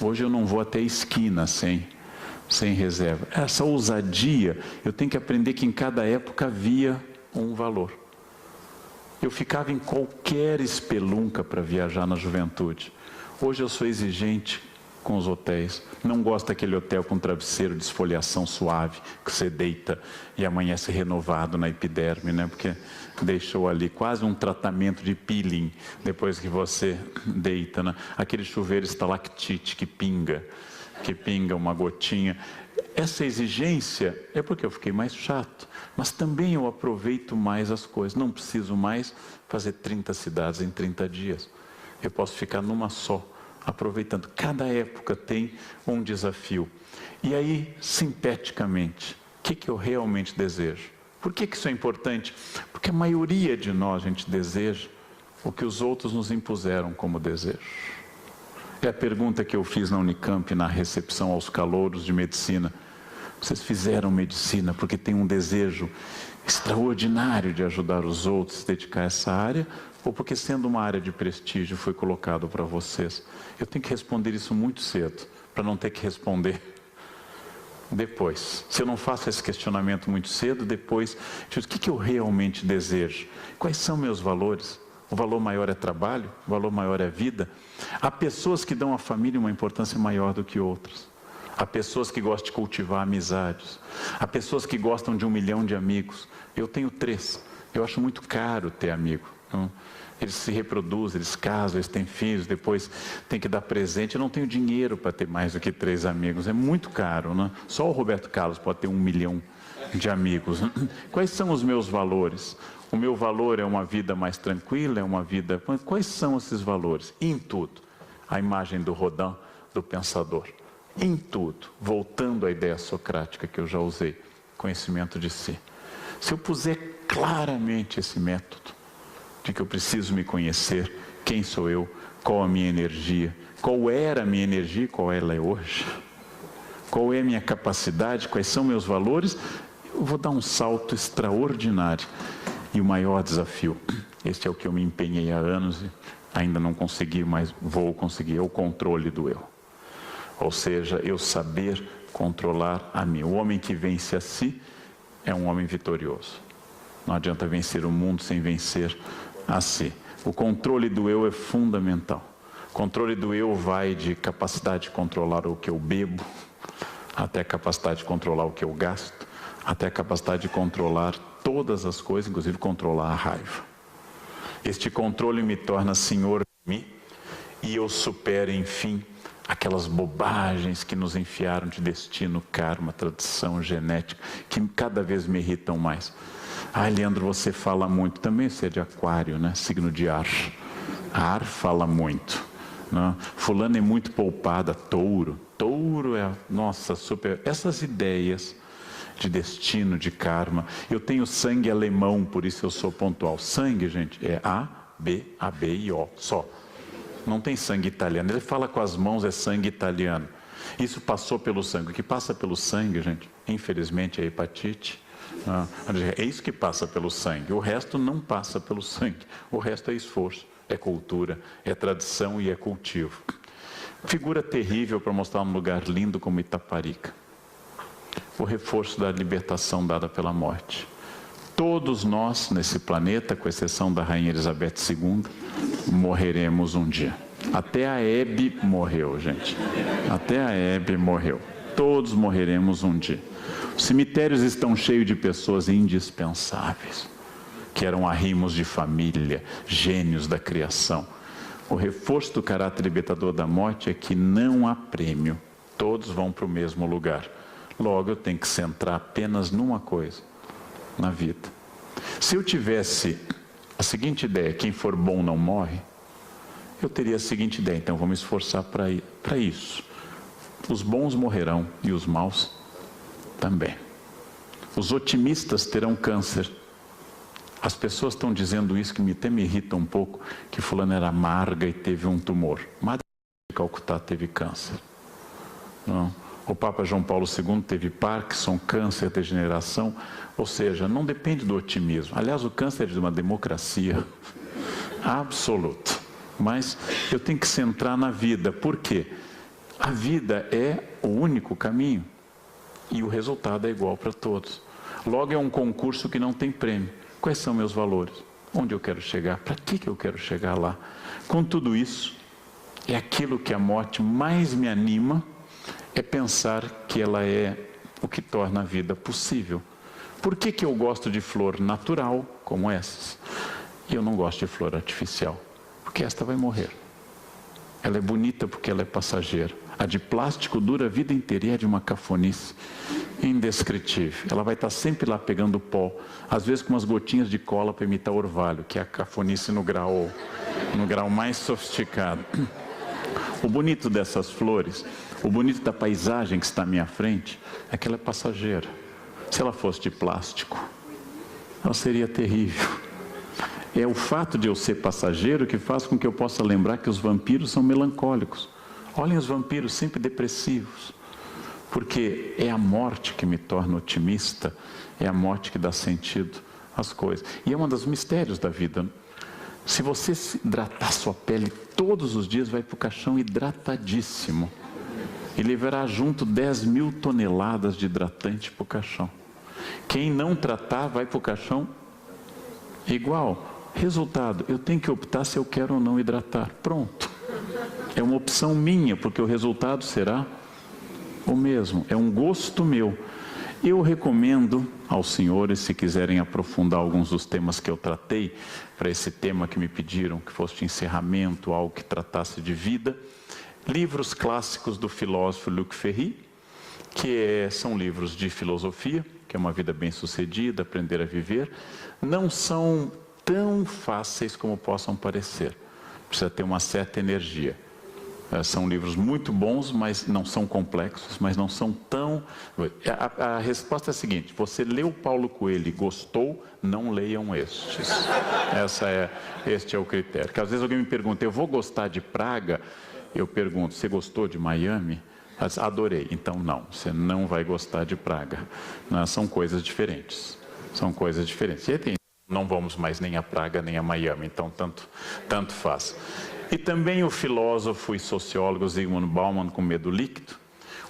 Hoje eu não vou até a esquina sem reserva. Essa ousadia, eu tenho que aprender que em cada época havia um valor. Eu ficava em qualquer espelunca para viajar na juventude. Hoje eu sou exigente com os hotéis. Não gosto daquele hotel com travesseiro de esfoliação suave, que você deita e amanhece renovado na epiderme, né? Porque deixou ali quase um tratamento de peeling depois que você deita, né? Aquele chuveiro estalactite que pinga uma gotinha. Essa exigência é porque eu fiquei mais chato, mas também eu aproveito mais as coisas. Não preciso mais fazer 30 cidades em 30 dias. Eu posso ficar numa só, aproveitando. Cada época tem um desafio. E aí, sinteticamente, o que eu realmente desejo? Por que isso é importante? Porque a maioria de nós, a gente deseja o que os outros nos impuseram como desejo. É a pergunta que eu fiz na Unicamp, na recepção aos calouros de medicina. Vocês fizeram medicina porque tem um desejo extraordinário de ajudar os outros, se dedicar a essa área, ou porque sendo uma área de prestígio foi colocado para vocês? Eu tenho que responder isso muito cedo, para não ter que responder depois. Se eu não faço esse questionamento muito cedo, depois, o que eu realmente desejo? Quais são meus valores? O valor maior é trabalho? O valor maior é vida? Há pessoas que dão à família uma importância maior do que outras. Há pessoas que gostam de cultivar amizades. Há pessoas que gostam de 1 milhão de amigos. Eu tenho 3. Eu acho muito caro ter amigo. Então, eles se reproduzem, eles casam, eles têm filhos, depois tem que dar presente. Eu não tenho dinheiro para ter mais do que 3 amigos. É muito caro, né? Só o Roberto Carlos pode ter 1 milhão de amigos. Quais são os meus valores? O meu valor é uma vida mais tranquila, é uma vida... Quais são esses valores? Em tudo. A imagem do Rodin, do pensador. Em tudo. Voltando à ideia socrática que eu já usei. Conhecimento de si. Se eu puser claramente esse método, de que eu preciso me conhecer, quem sou eu, qual a minha energia, qual era a minha energia e qual ela é hoje, qual é a minha capacidade, quais são meus valores, eu vou dar um salto extraordinário. E o maior desafio, este é o que eu me empenhei há anos e ainda não consegui, mas vou conseguir, é o controle do eu. Ou seja, eu saber controlar a mim. O homem que vence a si é um homem vitorioso. Não adianta vencer o mundo sem vencer a si. O controle do eu é fundamental. O controle do eu vai de capacidade de controlar o que eu bebo, até a capacidade de controlar o que eu gasto, até a capacidade de controlar todas as coisas, inclusive controlar a raiva. Este controle me torna senhor de mim e eu supero, enfim, aquelas bobagens que nos enfiaram de destino, karma, tradição, genética, que cada vez me irritam mais. Ah, Leandro, você fala muito. Também você é de aquário, né? Signo de ar. Ar fala muito. Né? Fulano é muito poupada, touro. Touro é, nossa, super... Essas ideias de destino, de karma. Eu tenho sangue alemão, por isso eu sou pontual. Sangue, gente, é A, B e O, só. Não tem sangue italiano. Ele fala com as mãos, é sangue italiano. Isso passou pelo sangue. O que passa pelo sangue, gente, infelizmente é hepatite. É isso que passa pelo sangue. O resto não passa pelo sangue. O resto é esforço, é cultura, é tradição e é cultivo. Figura terrível para mostrar um lugar lindo como Itaparica. O reforço da libertação dada pela morte. Todos nós, nesse planeta, com exceção da Rainha Elizabeth II, morreremos um dia. Até a Hebe morreu, gente. Até a Hebe morreu. Todos morreremos um dia. Os cemitérios estão cheios de pessoas indispensáveis, que eram arrimos de família, gênios da criação. O reforço do caráter libertador da morte é que não há prêmio. Todos vão para o mesmo lugar. Logo, eu tenho que centrar apenas numa coisa, na vida. Se eu tivesse a seguinte ideia, quem for bom não morre, eu teria a seguinte ideia, então vou me esforçar para isso. Os bons morrerão e os maus também. Os otimistas terão câncer. As pessoas estão dizendo isso que até me irrita um pouco, que fulano era amarga e teve um tumor. Madre de Calcutá teve câncer. Não. O Papa João Paulo II teve Parkinson, câncer, degeneração. Ou seja, não depende do otimismo. Aliás, o câncer é de uma democracia absoluta. Mas eu tenho que centrar na vida. Por quê? A vida é o único caminho. E o resultado é igual para todos. Logo, é um concurso que não tem prêmio. Quais são meus valores? Onde eu quero chegar? Para que eu quero chegar lá? Com tudo isso, é aquilo que a morte mais me anima, é pensar que ela é o que torna a vida possível. Por que eu gosto de flor natural, como essas? E eu não gosto de flor artificial? Porque esta vai morrer. Ela é bonita porque ela é passageira. A de plástico dura a vida inteira e é de uma cafonice indescritível. Ela vai estar sempre lá pegando pó, às vezes com umas gotinhas de cola para imitar orvalho, que é a cafonice no grau mais sofisticado. O bonito dessas flores, o bonito da paisagem que está à minha frente, é que ela é passageira. Se ela fosse de plástico, ela seria terrível. É o fato de eu ser passageiro que faz com que eu possa lembrar que os vampiros são melancólicos. Olhem os vampiros sempre depressivos. Porque é a morte que me torna otimista, é a morte que dá sentido às coisas. E é um dos mistérios da vida. Se você hidratar sua pele todos os dias, vai para o caixão hidratadíssimo. E levará junto 10.000 toneladas de hidratante para o caixão. Quem não tratar, vai para o caixão igual. Resultado, eu tenho que optar se eu quero ou não hidratar. Pronto. É uma opção minha, porque o resultado será o mesmo. É um gosto meu. Eu recomendo aos senhores, se quiserem aprofundar alguns dos temas que eu tratei, para esse tema que me pediram, que fosse de encerramento, algo que tratasse de vida, livros clássicos do filósofo Luc Ferry, que são livros de filosofia, que é uma vida bem-sucedida, aprender a viver. Não são tão fáceis como possam parecer. Precisa ter uma certa energia. São livros muito bons, mas não são complexos, mas não são tão... A resposta é a seguinte: você leu Paulo Coelho e gostou, não leiam estes. Este é o critério. Porque às vezes alguém me pergunta, eu vou gostar de Praga? Eu pergunto, você gostou de Miami? Adorei. Então não, você não vai gostar de Praga. São coisas diferentes. São coisas diferentes. E não vamos mais nem a Praga, nem a Miami, então tanto faz. E também o filósofo e sociólogo Zygmunt Bauman, Com Medo Líquido.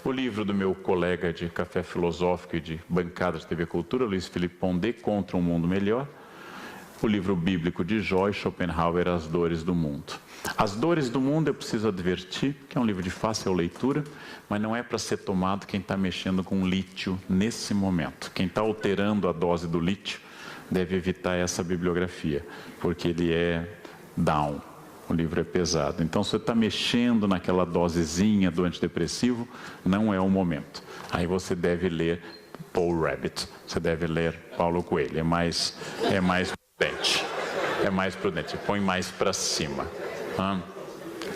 O livro do meu colega de café filosófico e de bancada de TV Cultura, Luiz Felipe Pondé, Contra um Mundo Melhor. o livro bíblico de Jó e Schopenhauer, As Dores do Mundo. As Dores do Mundo, eu preciso advertir, que é um livro de fácil leitura, mas não é para ser tomado quem está mexendo com lítio nesse momento. Quem está alterando a dose do lítio deve evitar essa bibliografia, porque ele é down, o livro é pesado. Então, se você está mexendo naquela dosezinha do antidepressivo, não é o momento. Aí você deve ler Paul Rabbit, você deve ler Paulo Coelho, é mais prudente, põe mais para cima.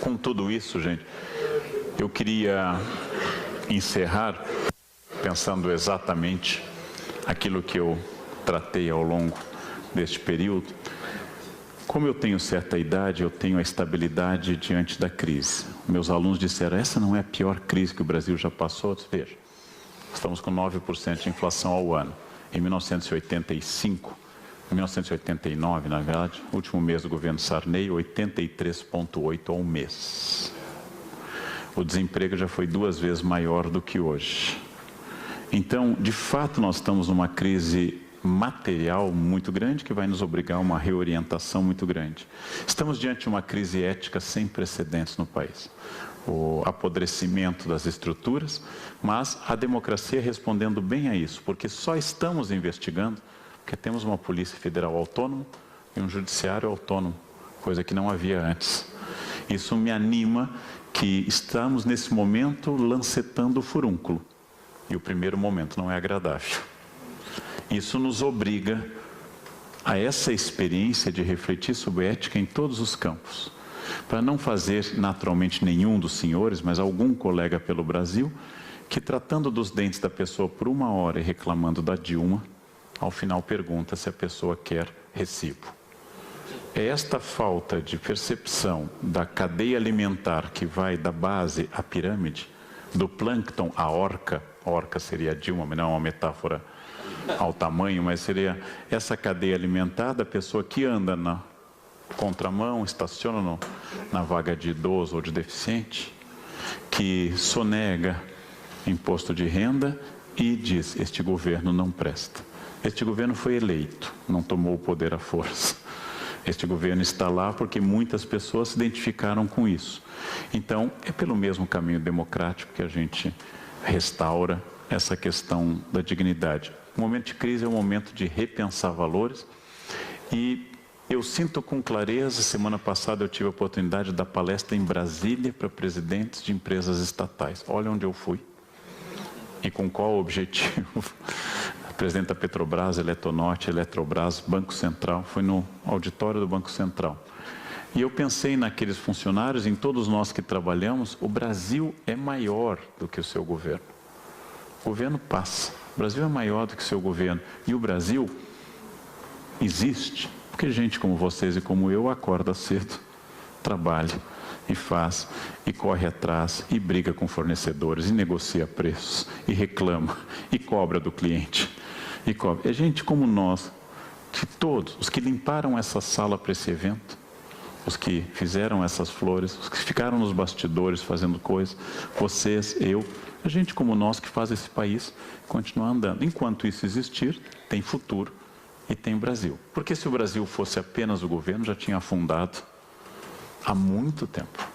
Com tudo isso, gente, eu queria encerrar pensando exatamente aquilo que eu tratei ao longo deste período. Como eu tenho certa idade, eu tenho a estabilidade diante da crise. Meus alunos disseram, essa não é a pior crise que o Brasil já passou? Eu disse, veja, estamos com 9% de inflação ao ano. Em 1989, na verdade, último mês do governo Sarney, 83,8% ao mês. O desemprego já foi 2 vezes maior do que hoje. Então, de fato, nós estamos numa crise material muito grande que vai nos obrigar a uma reorientação muito grande. Estamos diante de uma crise ética sem precedentes no país. O apodrecimento das estruturas, mas a democracia respondendo bem a isso, porque só estamos investigando porque temos uma Polícia Federal autônoma e um Judiciário autônomo, coisa que não havia antes. Isso me anima que estamos nesse momento lancetando o furúnculo. E o primeiro momento não é agradável. Isso nos obriga a essa experiência de refletir sobre ética em todos os campos. Para não fazer naturalmente nenhum dos senhores, mas algum colega pelo Brasil, que tratando dos dentes da pessoa por 1 hora e reclamando da Dilma, ao final pergunta se a pessoa quer recibo. É esta falta de percepção da cadeia alimentar que vai da base à pirâmide, do plâncton à orca seria a Dilma, mas não é uma metáfora ao tamanho, mas seria essa cadeia alimentar da pessoa que anda na contramão, estaciona na vaga de idoso ou de deficiente, que sonega imposto de renda e diz, este governo não presta. Este governo foi eleito, não tomou o poder à força. Este governo está lá porque muitas pessoas se identificaram com isso. Então, é pelo mesmo caminho democrático que a gente restaura essa questão da dignidade. O momento de crise é um momento de repensar valores e eu sinto com clareza, semana passada eu tive a oportunidade de dar palestra em Brasília para presidentes de empresas estatais. Olha onde eu fui e com qual objetivo. Presidente da Petrobras, Eletronorte, Eletrobras, Banco Central, foi no auditório do Banco Central. E eu pensei naqueles funcionários, em todos nós que trabalhamos, o Brasil é maior do que o seu governo. O governo passa, o Brasil é maior do que o seu governo. E o Brasil existe, porque gente como vocês e como eu acorda cedo, trabalha e faz, e corre atrás, e briga com fornecedores, e negocia preços, e reclama, e cobra do cliente. E cobra. É gente como nós, que todos, os que limparam essa sala para esse evento, os que fizeram essas flores, os que ficaram nos bastidores fazendo coisas, vocês, eu, é gente como nós que faz esse país continuar andando. Enquanto isso existir, tem futuro e tem Brasil. Porque se o Brasil fosse apenas o governo, já tinha afundado há muito tempo.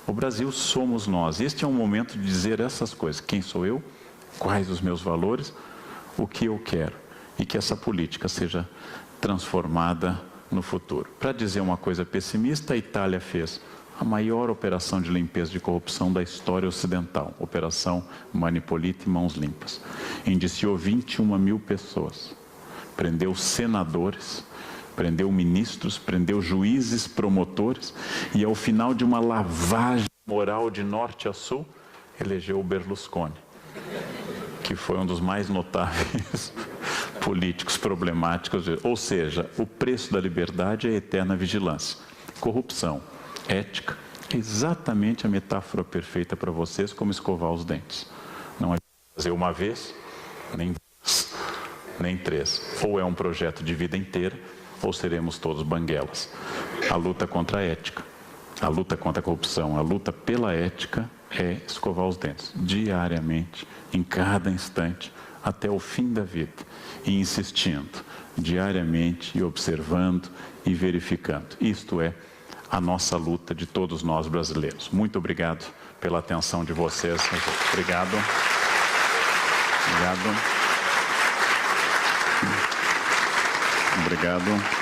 O Brasil somos nós. Este é um momento de dizer essas coisas. Quem sou eu? Quais os meus valores? O que eu quero? E que essa política seja transformada no futuro. Para dizer uma coisa pessimista, a Itália fez a maior operação de limpeza de corrupção da história ocidental. Operação Mani Pulite e Mãos Limpas. Indiciou 21.000 pessoas. Prendeu senadores, prendeu ministros, prendeu juízes, promotores, e ao final de uma lavagem moral de norte a sul, elegeu o Berlusconi, que foi um dos mais notáveis políticos problemáticos. Ou seja, o preço da liberdade é a eterna vigilância. Corrupção, ética, exatamente a metáfora perfeita para vocês como escovar os dentes. Não é fazer uma vez, nem duas, nem 3. Ou é um projeto de vida inteira, ou seremos todos banguelas. A luta contra a ética, a luta contra a corrupção, a luta pela ética é escovar os dentes, diariamente, em cada instante, até o fim da vida, e insistindo diariamente, e observando e verificando. Isto é a nossa luta de todos nós brasileiros. Muito obrigado pela atenção de vocês. Obrigado. Obrigado. Obrigado.